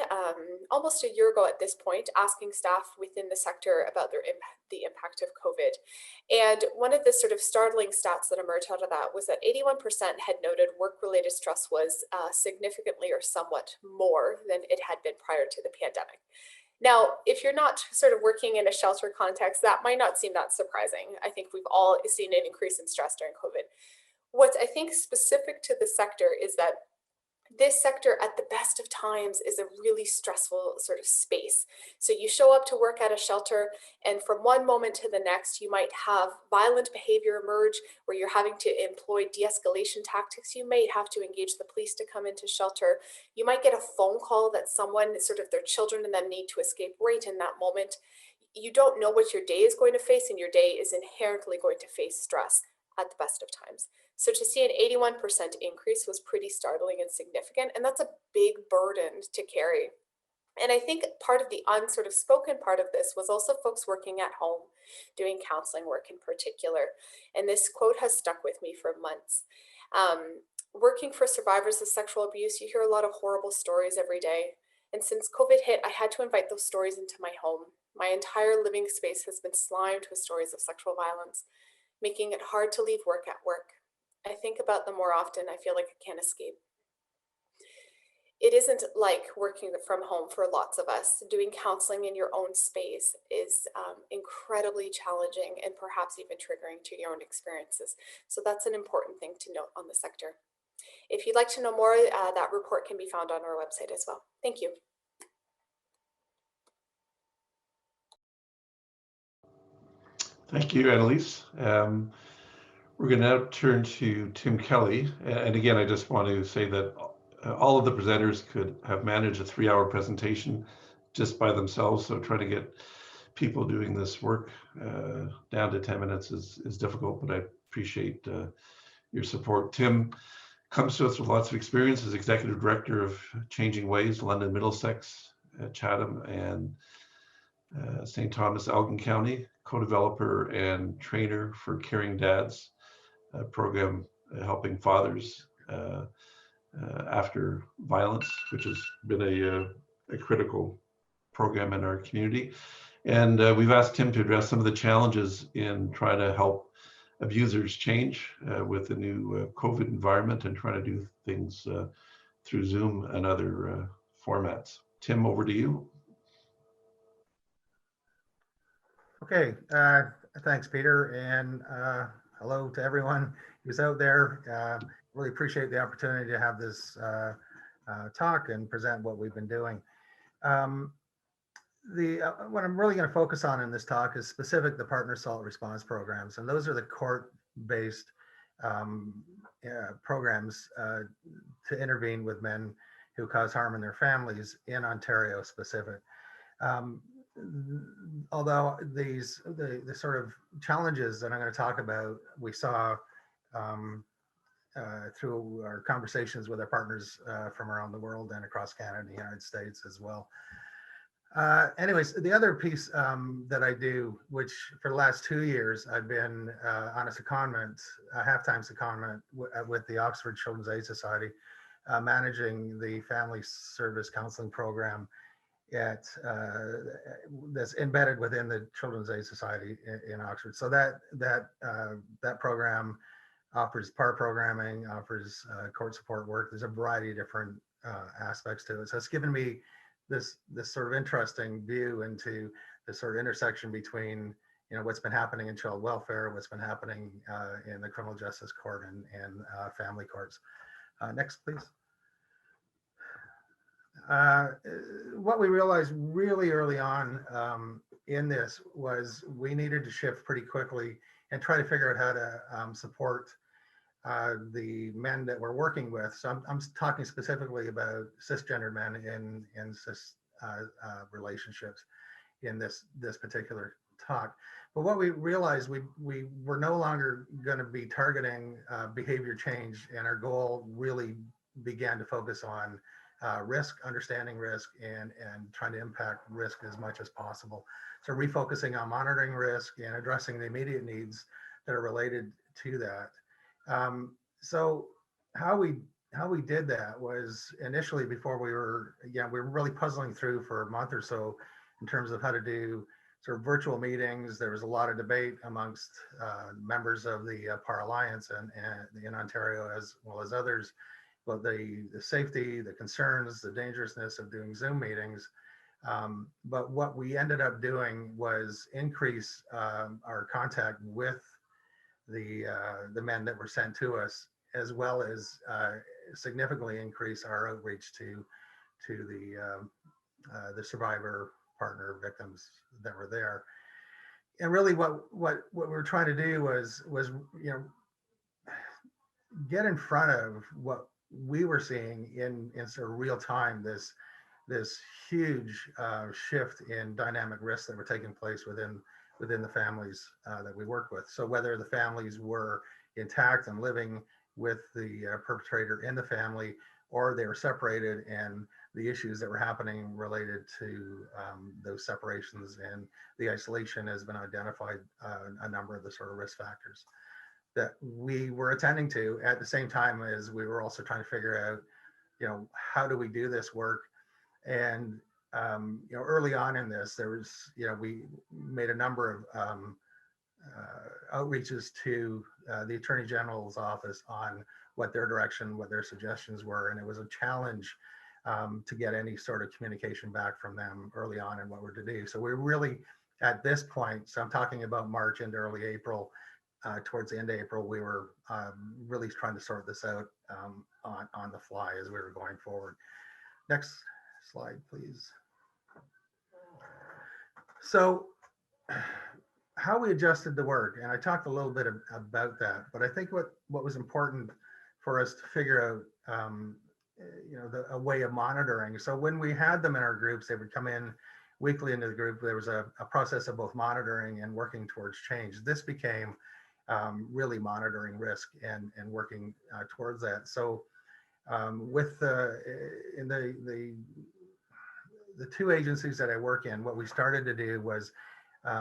almost a year ago at this point, asking staff within the sector about the impact of COVID. And one of the sort of startling stats that emerged out of that was that 81% had noted work-related stress was significantly or somewhat more than it had been prior to the pandemic. Now, if you're not sort of working in a shelter context, that might not seem that surprising. I think we've all seen an increase in stress during COVID. What's, I think, specific to the sector is that this sector at the best of times is a really stressful sort of space. So you show up to work at a shelter, and from one moment to the next, you might have violent behavior emerge where you're having to employ de-escalation tactics. You may have to engage the police to come into shelter. You might get a phone call that someone, sort of their children and them, need to escape right in that moment. You don't know what your day is going to face, and your day is inherently going to face stress at the best of times. So to see an 81% increase was pretty startling and significant, and that's a big burden to carry. And I think part of the unsort of spoken part of this was also folks working at home, doing counseling work in particular. And this quote has stuck with me for months. Working for survivors of sexual abuse, you hear a lot of horrible stories every day. And since COVID hit, I had to invite those stories into my home. My entire living space has been slimed with stories of sexual violence, making it hard to leave work at work. I think about them more often. I feel like I can't escape. It isn't like working from home for lots of us. Doing counseling in your own space is incredibly challenging and perhaps even triggering to your own experiences. So that's an important thing to note on the sector. If you'd like to know more, that report can be found on our website as well. Thank you. Thank you, AnnaLise. We're going to now turn to Tim Kelly. And again, I just want to say that all of the presenters could have managed a 3-hour presentation just by themselves. So trying to get people doing this work down to 10 minutes is difficult, but I appreciate your support. Tim comes to us with lots of experience as Executive Director of Changing Ways, London, Middlesex, Chatham, and St. Thomas, Elgin County, co-developer and trainer for Caring Dads, a program helping fathers after violence, which has been a critical program in our community. And we've asked Tim to address some of the challenges in trying to help abusers change with the new COVID environment and trying to do things through Zoom and other formats. Tim, over to you. Okay, thanks, Peter, and hello to everyone who's out there. Really appreciate the opportunity to have this talk and present what we've been doing. What I'm really going to focus on in this talk is specific the partner assault response programs, and those are the court-based programs to intervene with men who cause harm in their families in Ontario specific. Although the sort of challenges that I'm going to talk about, we saw through our conversations with our partners from around the world and across Canada and the United States as well. Anyways, the other piece that I do, which for the last 2 years, I've been on a secondment, a half-time secondment with the Oxford Children's Aid Society, managing the family service counseling program that's embedded within the Children's Aid Society in Oxford. So that program offers PAR programming, offers court support work. There's a variety of different aspects to it. So it's given me this sort of interesting view into the sort of intersection between, you know, what's been happening in child welfare, what's been happening in the criminal justice court and family courts. Next, please. What we realized really early on in this was we needed to shift pretty quickly and try to figure out how to support the men that we're working with. So I'm talking specifically about cisgender men in cis relationships in this particular talk. But what we realized, we were no longer going to be targeting behavior change, and our goal really began to focus on risk, understanding risk, and trying to impact risk as much as possible. So refocusing on monitoring risk and addressing the immediate needs that are related to that. So how we did that was initially, before we were really puzzling through for a month or so in terms of how to do sort of virtual meetings. There was a lot of debate amongst members of the PAR Alliance and in Ontario as well as others. But the safety, the concerns, the dangerousness of doing Zoom meetings. But what we ended up doing was increase our contact with the men that were sent to us, as well as significantly increase our outreach to the survivor, partner, victims that were there. And really, what we were trying to do was get in front of what we were seeing in sort of real time, this huge shift in dynamic risks that were taking place within the families that we work with. So whether the families were intact and living with the perpetrator in the family, or they were separated and the issues that were happening related to those separations, and the isolation has been identified a number of the sort of risk factors that we were attending to at the same time as we were also trying to figure out, how do we do this work? And, early on in this, there was, we made a number of outreaches to the Attorney General's office on what their direction, what their suggestions were. And it was a challenge to get any sort of communication back from them early on in what we're to do. So we're really at this point, so I'm talking about March into early April, towards the end of April, we were really trying to sort this out on the fly as we were going forward. Next slide, please. So how we adjusted the work, and I talked a little bit about that, but I think what was important for us to figure out, a way of monitoring. So when we had them in our groups, they would come in weekly into the group. There was a process of both monitoring and working towards change. This became really monitoring risk and working towards that. So with in the two agencies that I work in, what we started to do was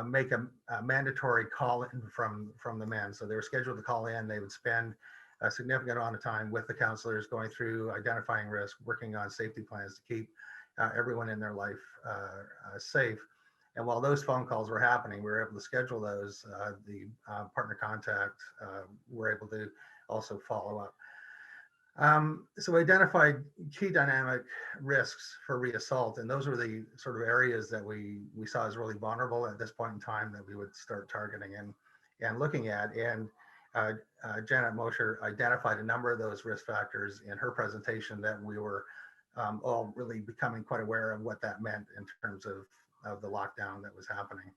make a mandatory call in from the men. So they were scheduled to call in. They would spend a significant amount of time with the counselors, going through identifying risk, working on safety plans to keep everyone in their life safe. And while those phone calls were happening, we were able to schedule those. The partner contact were able to also follow up. So we identified key dynamic risks for reassault, and those were the sort of areas that we saw as really vulnerable at this point in time that we would start targeting and looking at. And Janet Mosher identified a number of those risk factors in her presentation that we were all really becoming quite aware of what that meant in terms of the lockdown that was happening.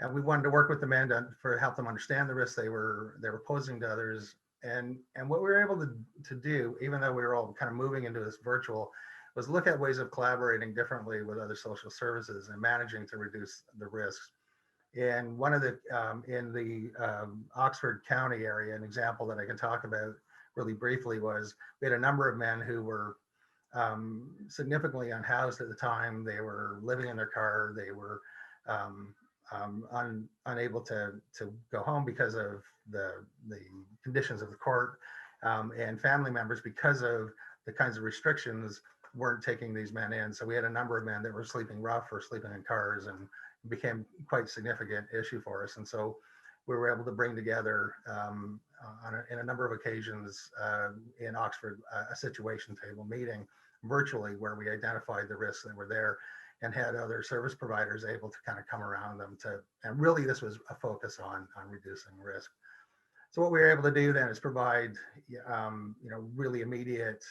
And we wanted to work with the men to help them understand the risks they were posing to others. And what we were able to do, even though we were all kind of moving into this virtual, was look at ways of collaborating differently with other social services and managing to reduce the risks. And one of the, in the Oxford County area, an example that I can talk about really briefly was we had a number of men who were significantly unhoused at the time. They were living in their car. They were unable to go home because of the conditions of the court, and family members, because of the kinds of restrictions, weren't taking these men in. So we had a number of men that were sleeping rough or sleeping in cars, and it became quite a significant issue for us. And so we were able to bring together in a number of occasions in Oxford a situation table meeting virtually, where we identified the risks that were there and had other service providers able to kind of come around them and really this was a focus on reducing risk. So what we were able to do then is provide, really immediate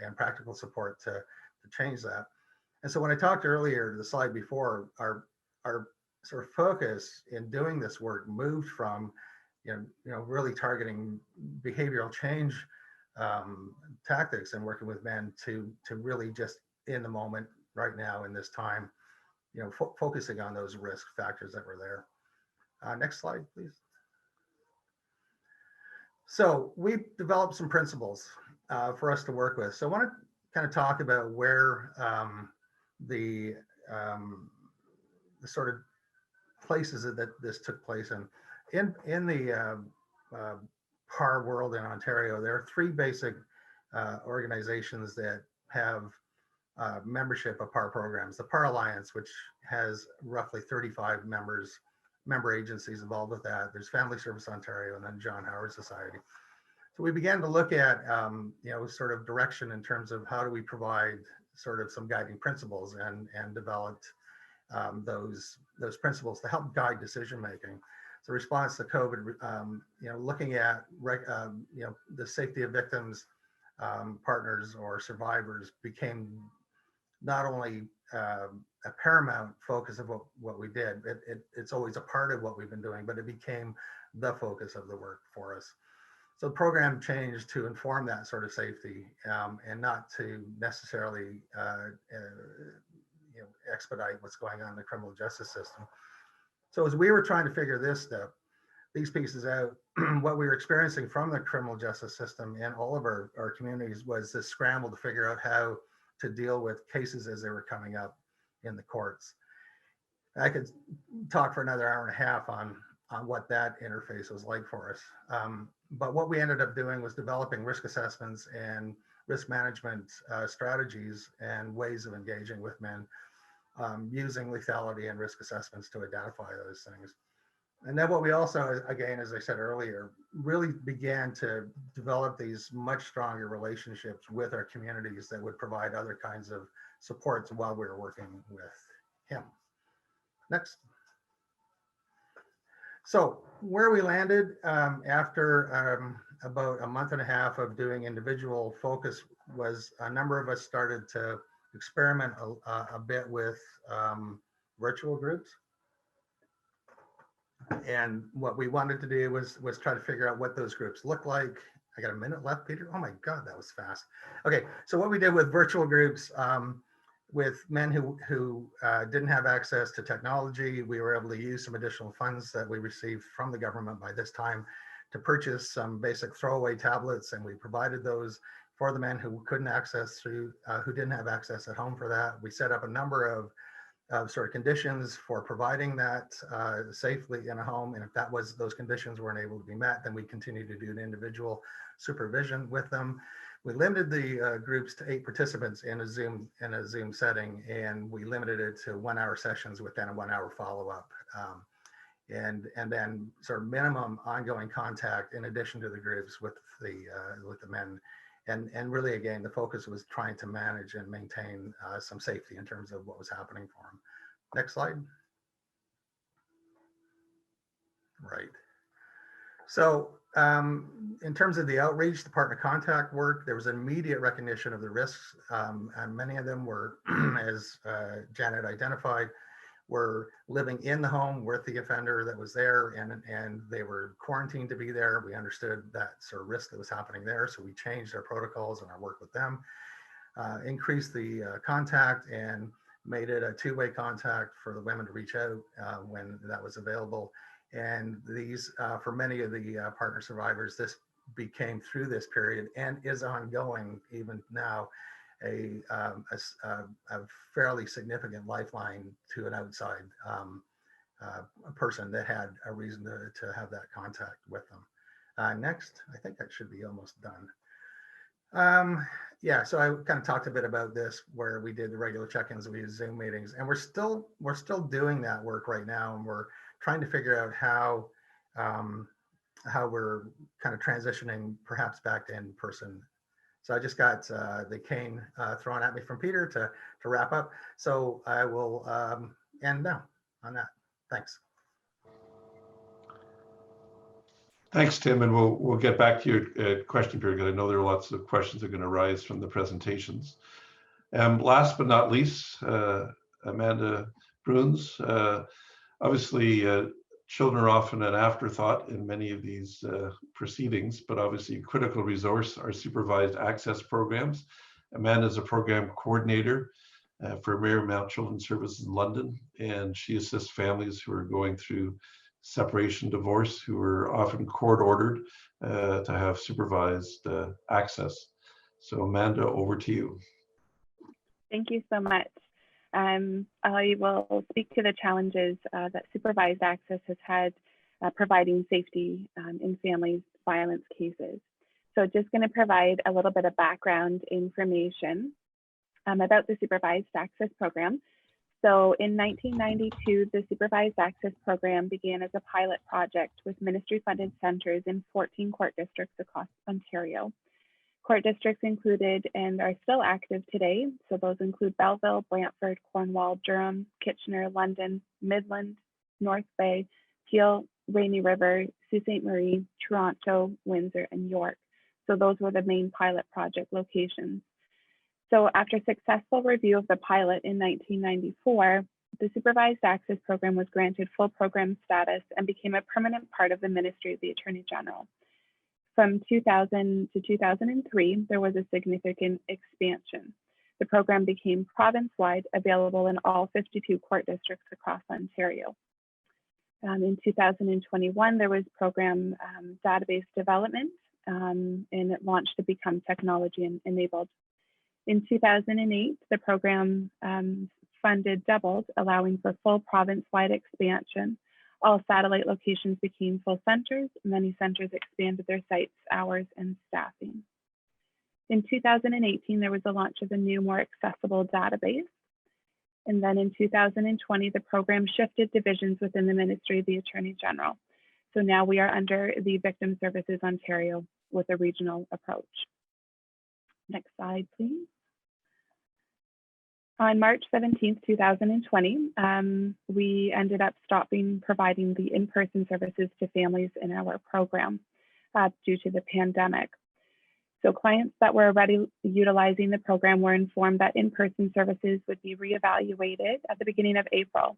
and practical support to change that. And so when I talked earlier, the slide before, our sort of focus in doing this work moved from, really targeting behavioral change tactics and working with men to really just in the moment right now in this time, focusing on those risk factors that were there. Next slide, please. So we developed some principles for us to work with. So I want to kind of talk about where the sort of places that this took place in the PAR world in Ontario. There are three basic organizations that have membership of PAR programs. The PAR Alliance, which has roughly 35 member agencies involved with that. There's Family Service Ontario, and then John Howard Society. So we began to look at, sort of direction in terms of how do we provide sort of some guiding principles, and developed those principles to help guide decision making. So response to COVID, looking at the safety of victims, partners, or survivors became not only a paramount focus of what we did. It's always a part of what we've been doing, but it became the focus of the work for us. So the program changed to inform that sort of safety, and not to necessarily expedite what's going on in the criminal justice system. So as we were trying to figure these pieces out, what we were experiencing from the criminal justice system in all of our communities was this scramble to figure out how to deal with cases as they were coming up in the courts. I could talk for another hour and a half on what that interface was like for us. But what we ended up doing was developing risk assessments and risk management strategies and ways of engaging with men using lethality and risk assessments to identify those things. And then what we also, again, as I said earlier, really began to develop these much stronger relationships with our communities that would provide other kinds of supports while we were working with him. Next. So where we landed after about a month and a half of doing individual focus was a number of us started to experiment a bit with virtual groups. And what we wanted to do was try to figure out what those groups look like. I got a minute left, Peter. Oh my God, that was fast. Okay, so what we did with virtual groups with men who didn't have access to technology, we were able to use some additional funds that we received from the government by this time to purchase some basic throwaway tablets, and we provided those for the men who couldn't access who didn't have access at home for that. We set up a number of sort of conditions for providing that safely in a home. And if those conditions weren't able to be met, then we continued to do an individual supervision with them. We limited the groups to 8 participants in a Zoom setting, and we limited it to 1-hour sessions within a 1-hour follow-up. And then sort of minimum ongoing contact in addition to the groups with the men. And really, again, the focus was trying to manage and maintain some safety in terms of what was happening for them. Next slide. Right. So in terms of the outreach, the partner contact work, there was an immediate recognition of the risks. And many of them were, as Janet identified, were living in the home with the offender that was there, and they were quarantined to be there. We understood that sort of risk that was happening there, so we changed our protocols and our work with them, increased the contact and made it a 2-way contact for the women to reach out when that was available. And these, for many of the partner survivors, this became through this period and is ongoing even now, a fairly significant lifeline to an outside a person that had a reason to have that contact with them. Next, I think that should be almost done. Yeah, so I kind of talked a bit about this where we did the regular check-ins, we used Zoom meetings, and we're still doing that work right now, and we're trying to figure out how we're kind of transitioning perhaps back to in-person. So I just got the cane thrown at me from Peter to wrap up. So I will end now on that. Thanks. Thanks, Tim, and we'll get back to your question period, because I know there are lots of questions that are going to arise from the presentations. Last but not least, Amanda Bruyns. Obviously, children are often an afterthought in many of these proceedings, but obviously a critical resource are supervised access programs. Amanda is a program coordinator for Merrymount Children's Services in London, and she assists families who are going through separation, divorce, who are often court ordered to have supervised access. So Amanda, over to you. Thank you so much. I will speak to the challenges that supervised access has had providing safety in family violence cases. So just going to provide a little bit of background information about the Supervised Access Program. So in 1992, the Supervised Access Program began as a pilot project with ministry-funded centers in 14 court districts across Ontario. Court districts included and are still active today. So those include Belleville, Brantford, Cornwall, Durham, Kitchener, London, Midland, North Bay, Peel, Rainy River, Sault Ste. Marie, Toronto, Windsor, and York. So those were the main pilot project locations. So after successful review of the pilot in 1994, the Supervised Access Program was granted full program status and became a permanent part of the Ministry of the Attorney General. From 2000 to 2003, there was a significant expansion. The program became province-wide, available in all 52 court districts across Ontario. In 2021, there was program database development, and it launched to become technology enabled. In 2008, the program funded doubled, allowing for full province-wide expansion. All satellite locations became full centers. Many centers expanded their sites, hours, and staffing. In 2018, there was the launch of a new, more accessible database. And then in 2020, the program shifted divisions within the Ministry of the Attorney General. So now we are under the Victim Services Ontario with a regional approach. Next slide, please. On March 17th, 2020, we ended up stopping providing the in-person services to families in our program due to the pandemic. So clients that were already utilizing the program were informed that in-person services would be reevaluated at the beginning of April.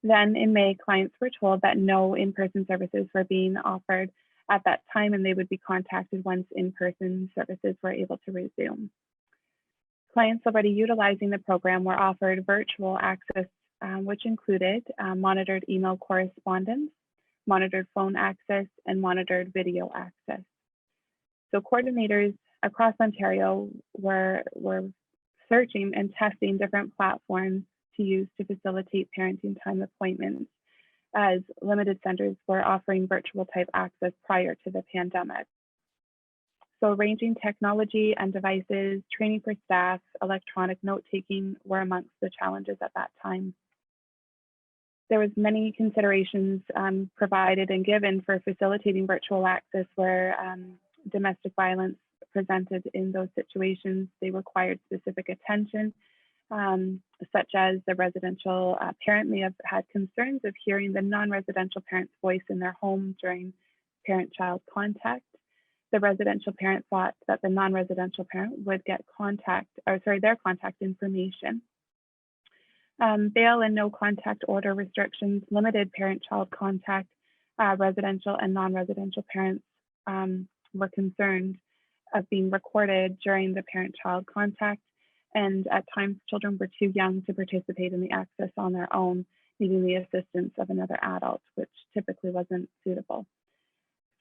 Then in May, clients were told that no in-person services were being offered at that time, and they would be contacted once in-person services were able to resume. Clients already utilizing the program were offered virtual access, which included monitored email correspondence, monitored phone access, and monitored video access. So coordinators across Ontario were searching and testing different platforms to use to facilitate parenting time appointments, as limited centers were offering virtual type access prior to the pandemic. So arranging technology and devices, training for staff, electronic note-taking were amongst the challenges at that time. There was many considerations provided and given for facilitating virtual access where domestic violence presented in those situations. They required specific attention, such as the residential parent may have had concerns of hearing the non-residential parent's voice in their home during parent-child contact. The residential parent thought that the non-residential parent would get their contact information. Bail and no contact order restrictions limited parent-child contact. Residential and non-residential parents were concerned of being recorded during the parent-child contact, and at times children were too young to participate in the access on their own, needing the assistance of another adult, which typically wasn't suitable.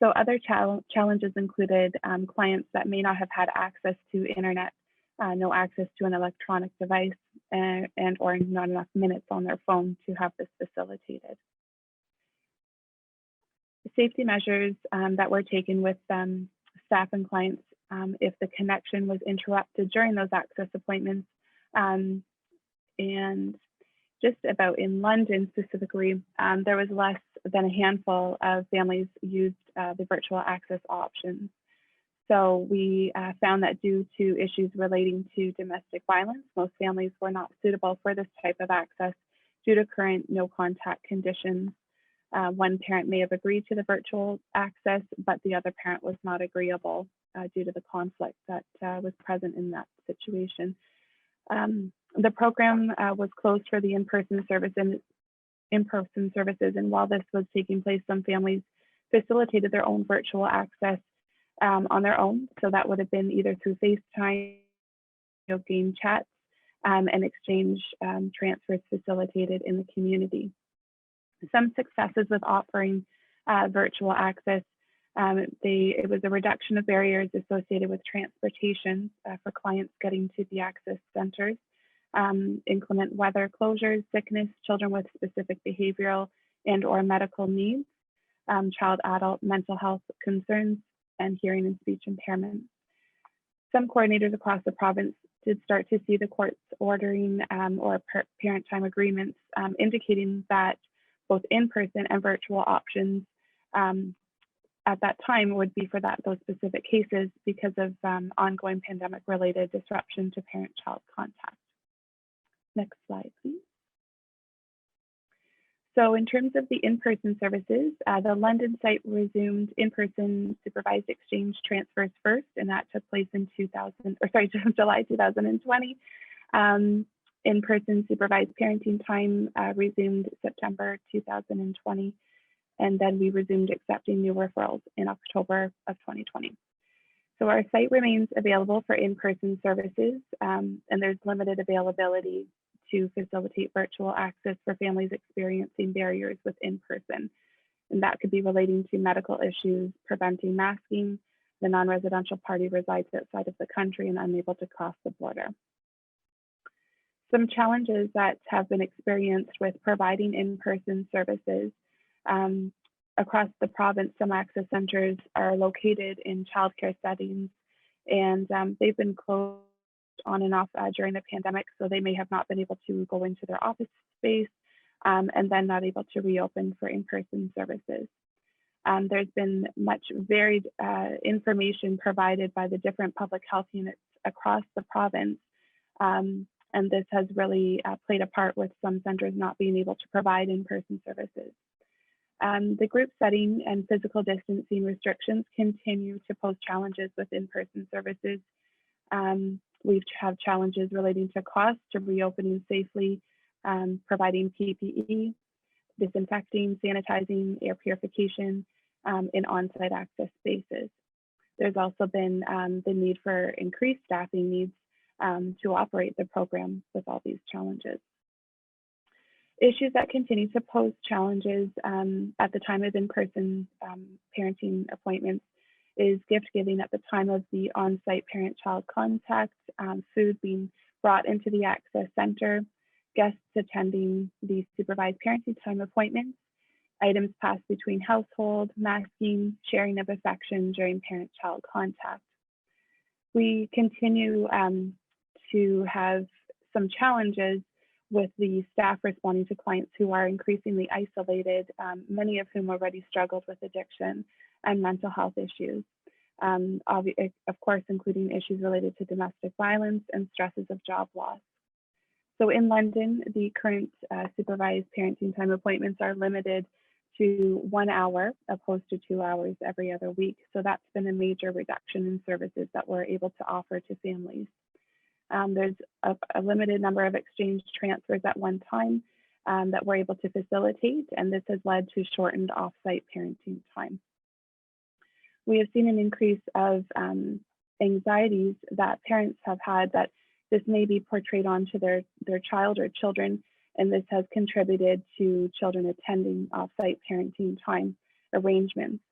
So other challenges included clients that may not have had access to internet, no access to an electronic device, and or not enough minutes on their phone to have this facilitated. The safety measures that were taken with staff and clients if the connection was interrupted during those access appointments, and just about in London specifically, there was less than a handful of families used the virtual access options. So we found that due to issues relating to domestic violence, most families were not suitable for this type of access due to current no contact conditions. One parent may have agreed to the virtual access, but the other parent was not agreeable due to the conflict that was present in that situation. The program was closed for the in-person services, and while this was taking place, some families facilitated their own virtual access on their own. So that would have been either through FaceTime, game chats, and exchange transfers facilitated in the community. Some successes with offering virtual access, it was a reduction of barriers associated with transportation for clients getting to the access centers, inclement weather closures, sickness, children with specific behavioral and or medical needs, child-adult mental health concerns, and hearing and speech impairment. Some coordinators across the province did start to see the courts ordering or parent time agreements indicating that both in-person and virtual options at that time would be for those specific cases because of ongoing pandemic-related disruption to parent-child contact. Next slide, please. So in terms of the in-person services, the London site resumed in-person supervised exchange transfers first, and that took place in July 2020. In-person supervised parenting time resumed September 2020, and then we resumed accepting new referrals in October of 2020. So our site remains available for in-person services, and there's limited availability to facilitate virtual access for families experiencing barriers with in-person. And that could be relating to medical issues, preventing masking, the non-residential party resides outside of the country and unable to cross the border. Some challenges that have been experienced with providing in-person services. Across the province, some access centers are located in childcare settings, and they've been closed on and off during the pandemic, so they may have not been able to go into their office space and then not able to reopen for in-person services. There's been much varied information provided by the different public health units across the province, and this has really played a part with some centers not being able to provide in-person services. The group setting and physical distancing restrictions continue to pose challenges with in-person services. We have challenges relating to costs, to reopening safely, providing PPE, disinfecting, sanitizing, air purification in on-site access spaces. There's also been the need for increased staffing needs to operate the program with all these challenges. Issues that continue to pose challenges at the time of in-person parenting appointments is gift giving at the time of the on-site parent-child contact, food being brought into the access center, guests attending the supervised parenting time appointments, items passed between household, masking, sharing of affection during parent-child contact. We continue to have some challenges with the staff responding to clients who are increasingly isolated, many of whom already struggled with addiction and mental health issues, of course, including issues related to domestic violence and stresses of job loss. So in London, the current supervised parenting time appointments are limited to 1 hour opposed to 2 hours every other week. So that's been a major reduction in services that we're able to offer to families. There's a limited number of exchange transfers at one time that we're able to facilitate, and this has led to shortened off-site parenting time. We have seen an increase of anxieties that parents have had that this may be portrayed onto their child or children, and this has contributed to children attending off-site parenting time arrangements.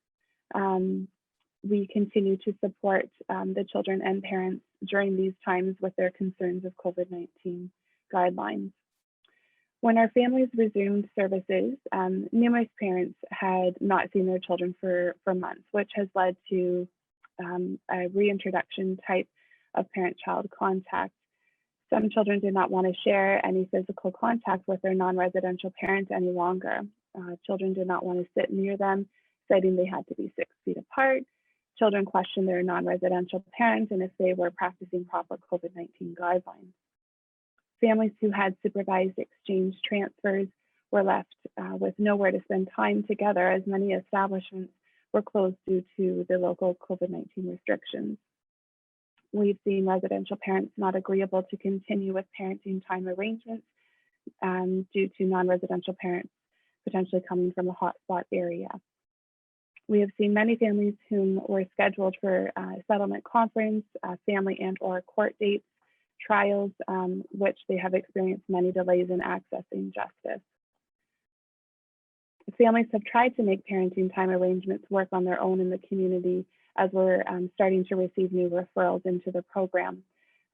We continue to support the children and parents during these times with their concerns of COVID-19 guidelines. When our families resumed services, numerous parents had not seen their children for months, which has led to a reintroduction type of parent-child contact. Some children did not want to share any physical contact with their non-residential parent any longer. Children did not want to sit near them, citing they had to be 6 feet apart. Children questioned their non-residential parent and if they were practicing proper COVID-19 guidelines. Families who had supervised exchange transfers were left with nowhere to spend time together, as many establishments were closed due to the local COVID-19 restrictions. We've seen residential parents not agreeable to continue with parenting time arrangements due to non-residential parents potentially coming from a hotspot area. We have seen many families whom were scheduled for settlement conference, family and or court dates, trials, which they have experienced many delays in accessing justice. Families have tried to make parenting time arrangements work on their own in the community as we're starting to receive new referrals into the program.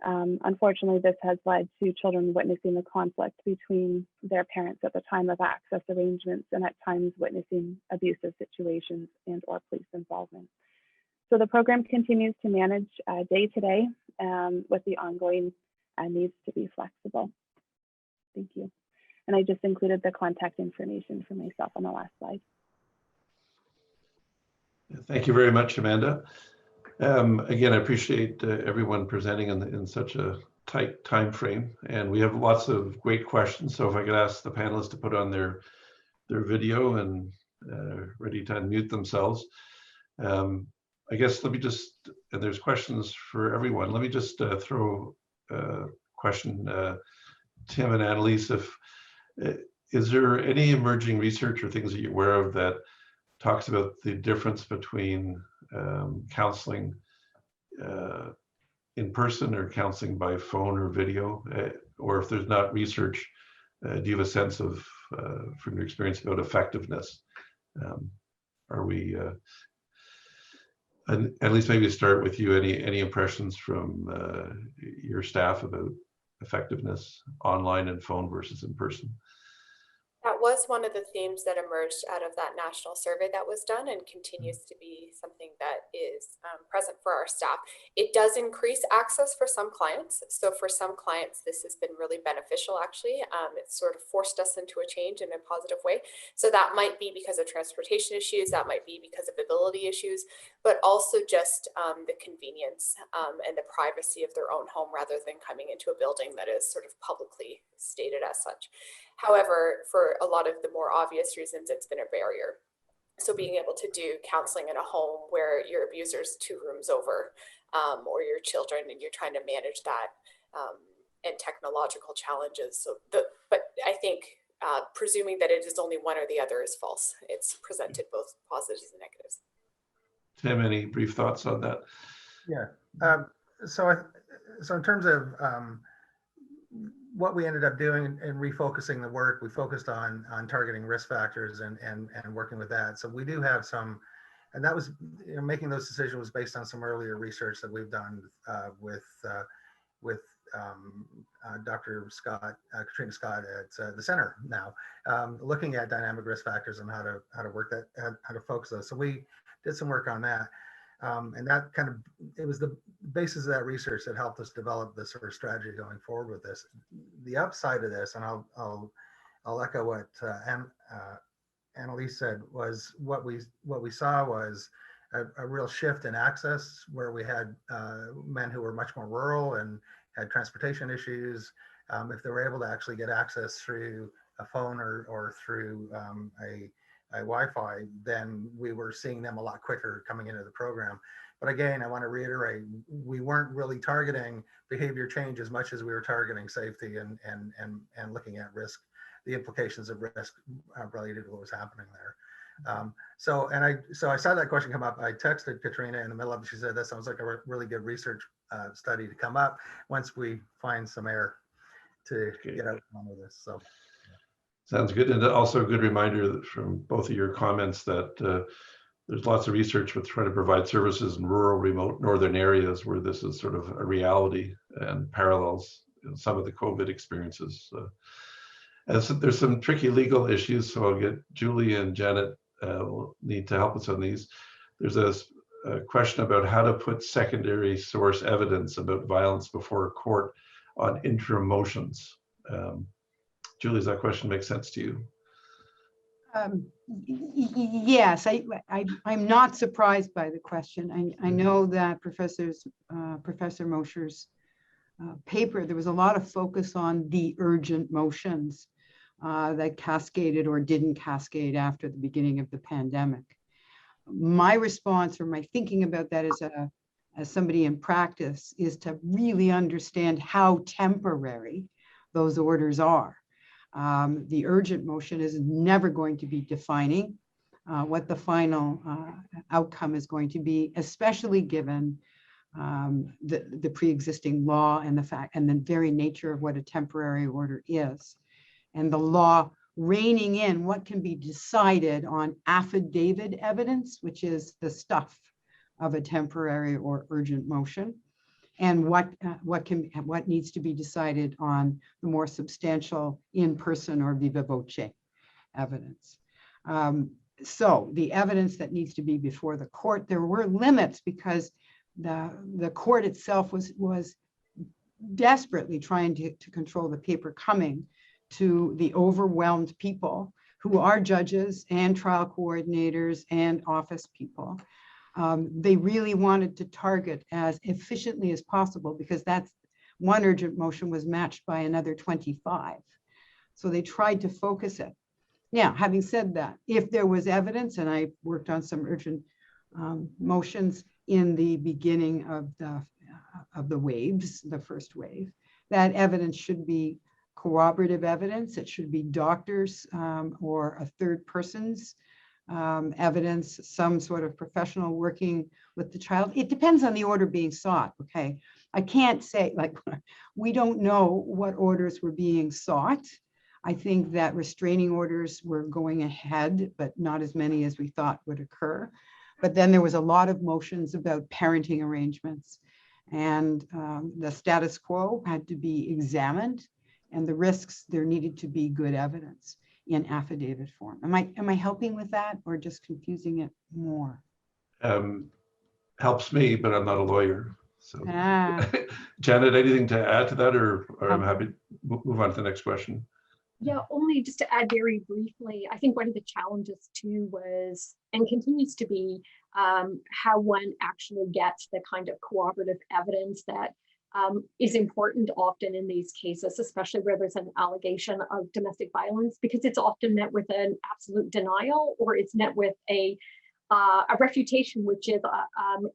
Unfortunately, this has led to children witnessing the conflict between their parents at the time of access arrangements and at times witnessing abusive situations and or police involvement. So the program continues to manage day to day with the ongoing needs to be flexible. Thank you. And I just included the contact information for myself on the last slide. Thank you very much, Amanda. Again, I appreciate everyone presenting in such a tight time frame, and we have lots of great questions. So if I could ask the panelists to put on their video and ready to unmute themselves. I guess let me just, and there's questions for everyone. Let me just throw a question, Tim and AnnaLise, is there any emerging research or things that you're aware of that talks about the difference between counseling in person or counseling by phone or video, or if there's not research, do you have a sense of, from your experience, about effectiveness? Are we, And at least maybe start with you. Any impressions from your staff about effectiveness online and phone versus in person? That was one of the themes that emerged out of that national survey that was done and continues to be something that is present for our staff. It does increase access for some clients. So for some clients, this has been really beneficial, actually. It's sort of forced us into a change in a positive way. So that might be because of transportation issues, that might be because of ability issues, but also just the convenience and the privacy of their own home rather than coming into a building that is sort of publicly stated as such. However, for a lot of the more obvious reasons, it's been a barrier. So being able to do counseling in a home where your abuser's 2 rooms over, or your children, and you're trying to manage that, and technological challenges. But I think presuming that it is only one or the other is false. It's presented both positives and negatives. Tim, any brief thoughts on that? Yeah. So in terms of what we ended up doing and refocusing the work, we focused on targeting risk factors and working with that. So we do have some, and that was, making those decisions was based on some earlier research that we've done with Dr. Scott, Katrina Scott at the center now, looking at dynamic risk factors and how to work that, how to focus those. So we did some work on that. And that kind of, it was the basis of that research that helped us develop this sort of strategy going forward with this. The upside of this, and I'll echo what AnnaLise said, was what we saw was a real shift in access, where we had men who were much more rural and had transportation issues. If they were able to actually get access through a phone or through a Wi-Fi, then we were seeing them a lot quicker coming into the program. But again, I want to reiterate, we weren't really targeting behavior change as much as we were targeting safety and looking at risk, the implications of risk related to what was happening there. So I saw that question come up. I texted Katrina in the middle of it. She said, that sounds like a really good research study to come up once we find some air to get out on this. So. Sounds good. And also a good reminder from both of your comments that there's lots of research with trying to provide services in rural, remote northern areas where this is sort of a reality and parallels some of the COVID experiences. And so there's some tricky legal issues, so I'll get Julie and Janet will need to help us on these. There's a question about how to put secondary source evidence about violence before a court on interim motions. Julie, does that question make sense to you? Yes, I'm not surprised by the question. I know that Professor Mosher's paper, there was a lot of focus on the urgent motions that cascaded or didn't cascade after the beginning of the pandemic. My response or my thinking about that as somebody in practice is to really understand how temporary those orders are. The urgent motion is never going to be defining what the final outcome is going to be, especially given the pre-existing law and the fact and the very nature of what a temporary order is, and the law reining in what can be decided on affidavit evidence, which is the stuff of a temporary or urgent motion, and what needs to be decided on the more substantial in-person or viva voce evidence. So the evidence that needs to be before the court, there were limits because the court itself was desperately trying to control the paper coming to the overwhelmed people who are judges and trial coordinators and office people. They really wanted to target as efficiently as possible because that's one urgent motion was matched by another 25. So they tried to focus it. Now, having said that, if there was evidence, and I worked on some urgent motions in the beginning of the waves, the first wave, that evidence should be corroborative evidence. It should be doctors or a third person's evidence, some sort of professional working with the child. It depends on the order being sought, okay? I can't say, like, we don't know what orders were being sought. I think that restraining orders were going ahead, but not as many as we thought would occur. But then there was a lot of motions about parenting arrangements, and the status quo had to be examined, and the risks, there needed to be good evidence in affidavit form. Am I helping with that, or just confusing it more? Helps me, but I'm not a lawyer. So, Ah, Janet, anything to add to that, or I'm happy to move on to the next question? Yeah, only just to add very briefly, I think one of the challenges too was, and continues to be, how one actually gets the kind of corroborative evidence that is important often in these cases, especially where there's an allegation of domestic violence, because it's often met with an absolute denial, or it's met with a refutation, which is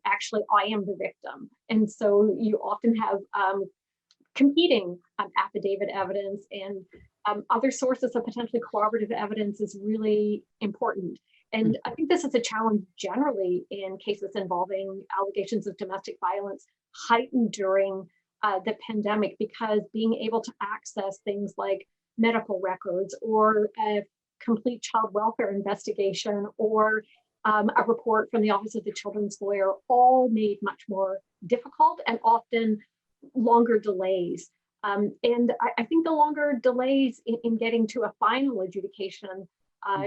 actually, I am the victim. And so you often have competing affidavit evidence, and other sources of potentially corroborative evidence is really important. And I think this is a challenge generally in cases involving allegations of domestic violence, heightened during the pandemic, because being able to access things like medical records, or a complete child welfare investigation, or a report from the Office of the Children's Lawyer, all made much more difficult, and often longer delays. And I think the longer delays in getting to a final adjudication,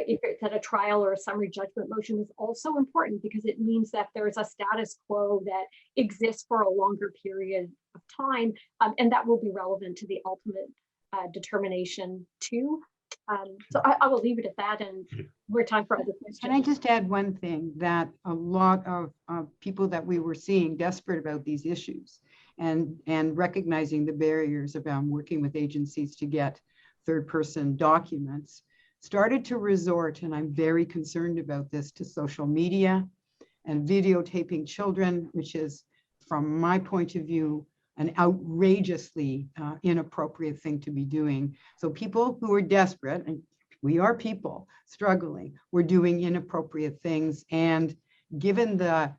if it's at a trial or a summary judgment motion, is also important, because it means that there's a status quo that exists for a longer period of time, and that will be relevant to the ultimate determination too. So I will leave it at that, and we're time for other questions. Can I just add one thing, that a lot of people that we were seeing desperate about these issues, and recognizing the barriers around working with agencies to get third-person documents, started to resort, and I'm very concerned about this, to social media and videotaping children, which is, from my point of view, an outrageously inappropriate thing to be doing. So people who are desperate, and we are people struggling, we're doing inappropriate things. And given the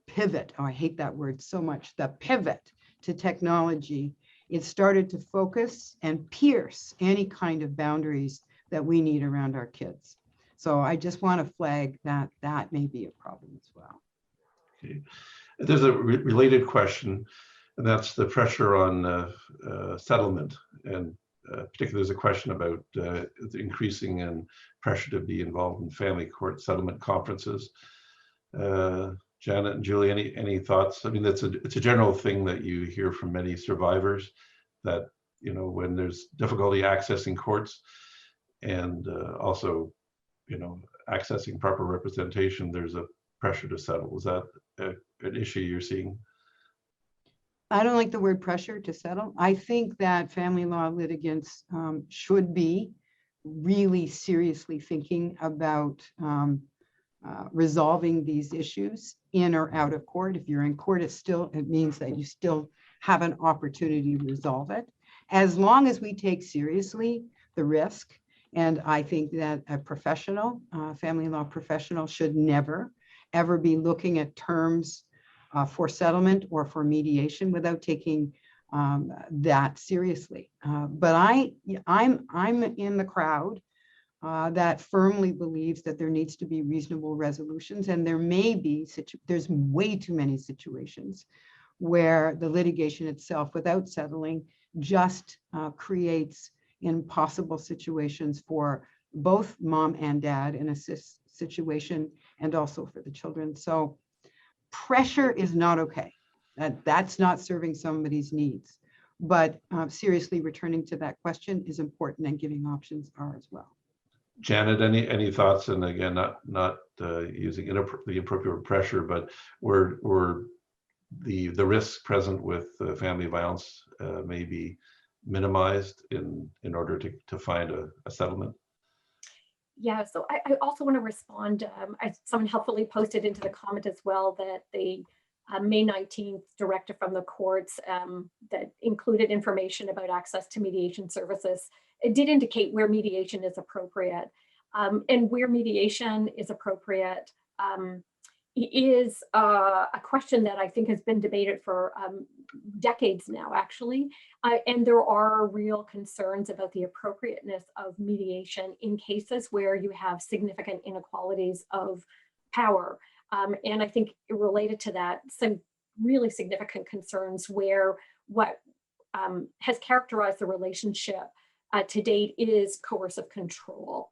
pivot, oh, I hate that word so much, the pivot to technology, it started to focus and pierce any kind of boundaries that we need around our kids. So I just want to flag that that may be a problem as well. Okay. There's a related question, and that's the pressure on settlement. And particularly there's a question about the increasing and pressure to be involved in family court settlement conferences. Janet and Julie, any thoughts? I mean, it's a general thing that you hear from many survivors, that, you know, when there's difficulty accessing courts, and also, you know, accessing proper representation, there's a pressure to settle. Is that an issue you're seeing? I don't like the word pressure to settle. I think that family law litigants should be really seriously thinking about resolving these issues in or out of court. If you're in court, it means that you still have an opportunity to resolve it, as long as we take seriously the risk. And I think that a professional, family law professional, should never, ever be looking at terms for settlement or for mediation without taking that seriously. But I'm in the crowd that firmly believes that there needs to be reasonable resolutions, and there may be there's way too many situations where the litigation itself, without settling, just creates impossible situations for both mom and dad in a situation, and also for the children. So pressure is not okay. That's not serving somebody's needs. But seriously, returning to that question is important, and giving options are as well. Janet, any thoughts? And again, not using the appropriate pressure, but were the risks present with family violence may be minimized in order to find a settlement? Yeah, so I also want to respond. Someone helpfully posted into the comment as well that the May 19th directive from the courts that included information about access to mediation services, it did indicate where mediation is appropriate. And where mediation is appropriate is a question that I think has been debated for decades now, actually. And there are real concerns about the appropriateness of mediation in cases where you have significant inequalities of power. And I think related to that, some really significant concerns where what has characterized the relationship to date is coercive control.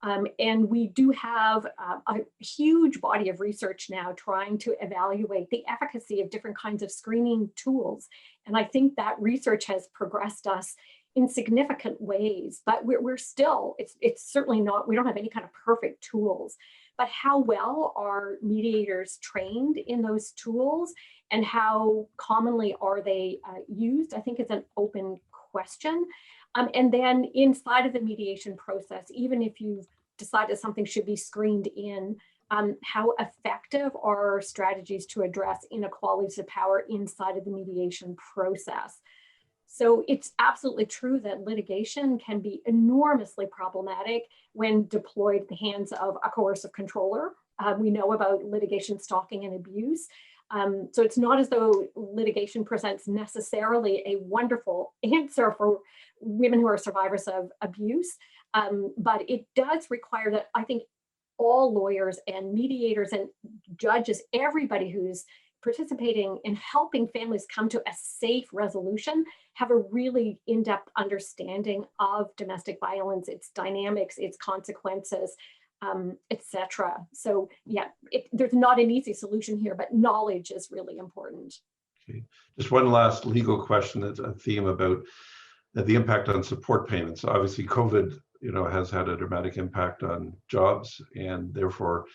And we do have a huge body of research now trying to evaluate the efficacy of different kinds of screening tools. And I think that research has progressed us in significant ways, but we're still, it's certainly not, we don't have any kind of perfect tools, but how well are mediators trained in those tools and how commonly are they used, I think is an open question. And then inside of the mediation process, even if you've decided something should be screened in, how effective are strategies to address inequalities of power inside of the mediation process? So it's absolutely true that litigation can be enormously problematic when deployed at the hands of a coercive controller. We know about litigation stalking and abuse. So it's not as though litigation presents necessarily a wonderful answer for women who are survivors of abuse, but it does require that I think all lawyers and mediators and judges, everybody who's participating in helping families come to a safe resolution, have a really in-depth understanding of domestic violence, its dynamics, its consequences, etc. So yeah, there's not an easy solution here, but knowledge is really important. Okay. Just one last legal question, that's a theme about the impact on support payments. Obviously, COVID, has had a dramatic impact on jobs, and therefore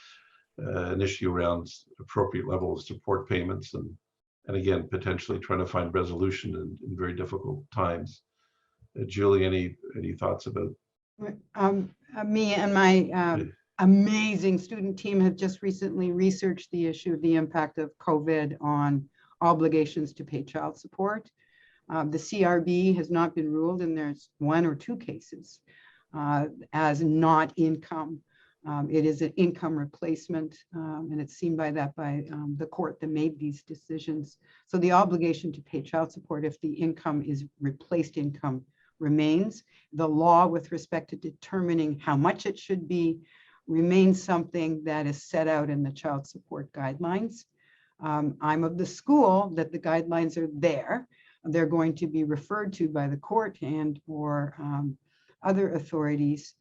an issue around appropriate level of support payments, and again, potentially trying to find resolution in very difficult times. Julie, any thoughts about? Me and my amazing student team have just recently researched the issue of the impact of COVID on obligations to pay child support. The CRB has not been ruled, and there's 1 or 2 cases as not income. It is an income replacement, and it's seen by the court that made these decisions. So the obligation to pay child support, if the income is replaced income, remains. The law with respect to determining how much it should be remains something that is set out in the child support guidelines. I'm of the school that the guidelines are there. They're going to be referred to by the court and or other authorities.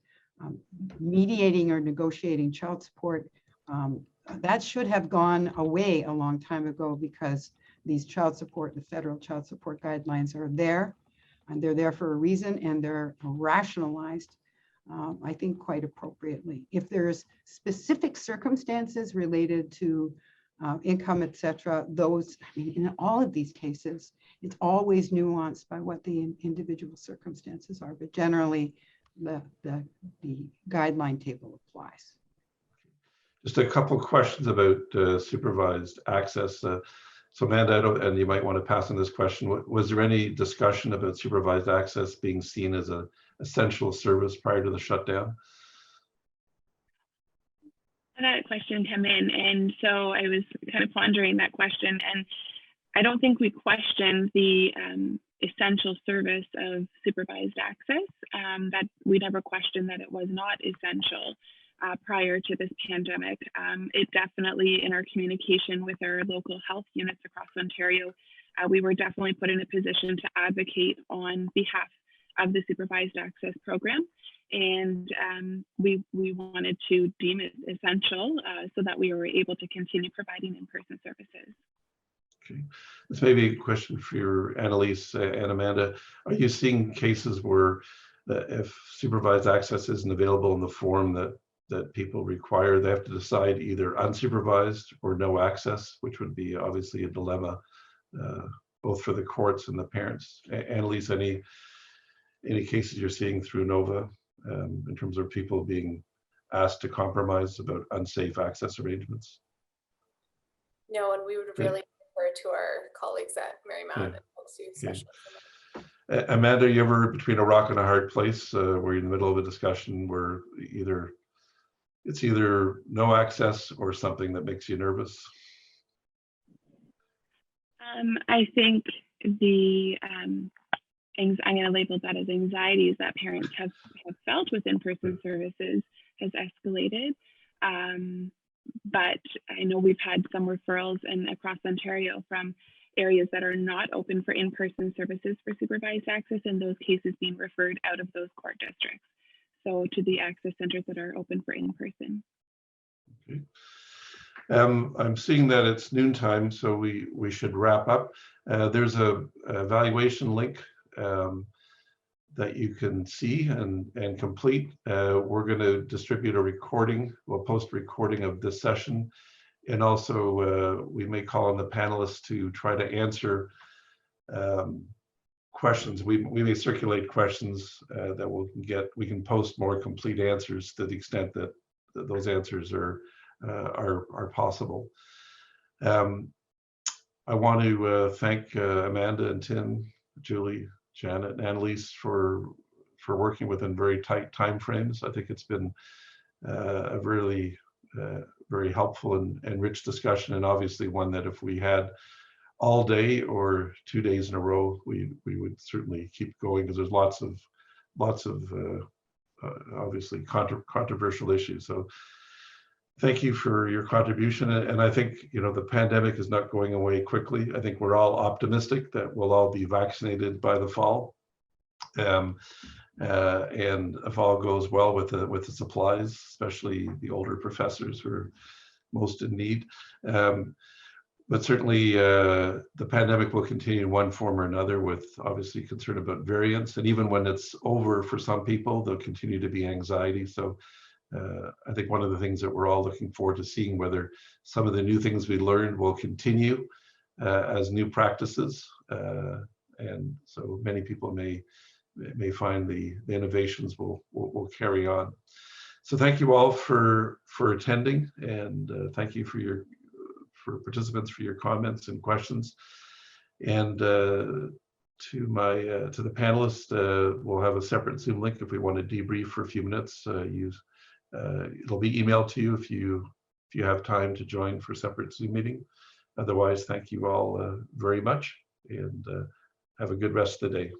Mediating or negotiating child support, that should have gone away a long time ago, because these the federal child support guidelines are there, and they're there for a reason, and they're rationalized, I think, quite appropriately. If there's specific circumstances related to income, etc., those, in all of these cases, it's always nuanced by what the individual circumstances are, but generally the guideline table applies. Just a couple of questions about supervised access. So Amanda, and you might want to pass on this question, was there any discussion about supervised access being seen as an essential service prior to the shutdown? That question came in, and so I was kind of pondering that question, and I don't think we questioned the essential service of supervised access, that we never questioned that it was not essential prior to this pandemic. It definitely, in our communication with our local health units across Ontario, we were definitely put in a position to advocate on behalf of the supervised access program. And we wanted to deem it essential so that we were able to continue providing in-person services. Okay, this may be a question for your AnnaLise and Amanda. Are you seeing cases where if supervised access isn't available in the form that people require, they have to decide either unsupervised or no access, which would be obviously a dilemma both for the courts and the parents? AnnaLise, any cases you're seeing through Anova in terms of people being asked to compromise about unsafe access arrangements? No, and we would really refer to our colleagues at Merrymount and folks who specialize in that. Amanda, are you ever between a rock and a hard place where you're in the middle of a discussion where it's either no access or something that makes you nervous? I think the I'm going to label that as anxieties that parents have felt with in-person services has escalated. but I know we've had some referrals across Ontario from areas that are not open for in-person services for supervised access, and those cases being referred out of those court districts. So to the access centers that are open for in-person. Okay. I'm seeing that it's noontime, so we should wrap up. There's a evaluation link that you can see and complete. We're going to distribute a recording. We'll post a recording of this session. And also we may call on the panelists to try to answer questions. We may circulate questions that we can post more complete answers to the extent that those answers are possible. I want to thank Amanda and Tim, Julie, Janet, and AnnaLise for working within very tight time frames. I think it's been a really very helpful and rich discussion, and obviously one that if we had all day or 2 days in a row, we would certainly keep going, because there's lots of obviously controversial issues. So thank you for your contribution. And I think, you know, the pandemic is not going away quickly. I think we're all optimistic that we'll all be vaccinated by the fall. And if all goes well with the supplies, especially the older professors who are most in need. But certainly the pandemic will continue in one form or another, with obviously concern about variants. And even when it's over for some people, there'll continue to be anxiety. So I think one of the things that we're all looking forward to seeing, whether some of the new things we learned will continue as new practices. And so many people may find the innovations will carry on. So thank you all for attending, and thank you for participants for your comments and questions. And to the panelists, we'll have a separate Zoom link if we want to debrief for a few minutes. It'll be emailed to you if you have time to join for a separate Zoom meeting. Otherwise, thank you all very much, and have a good rest of the day.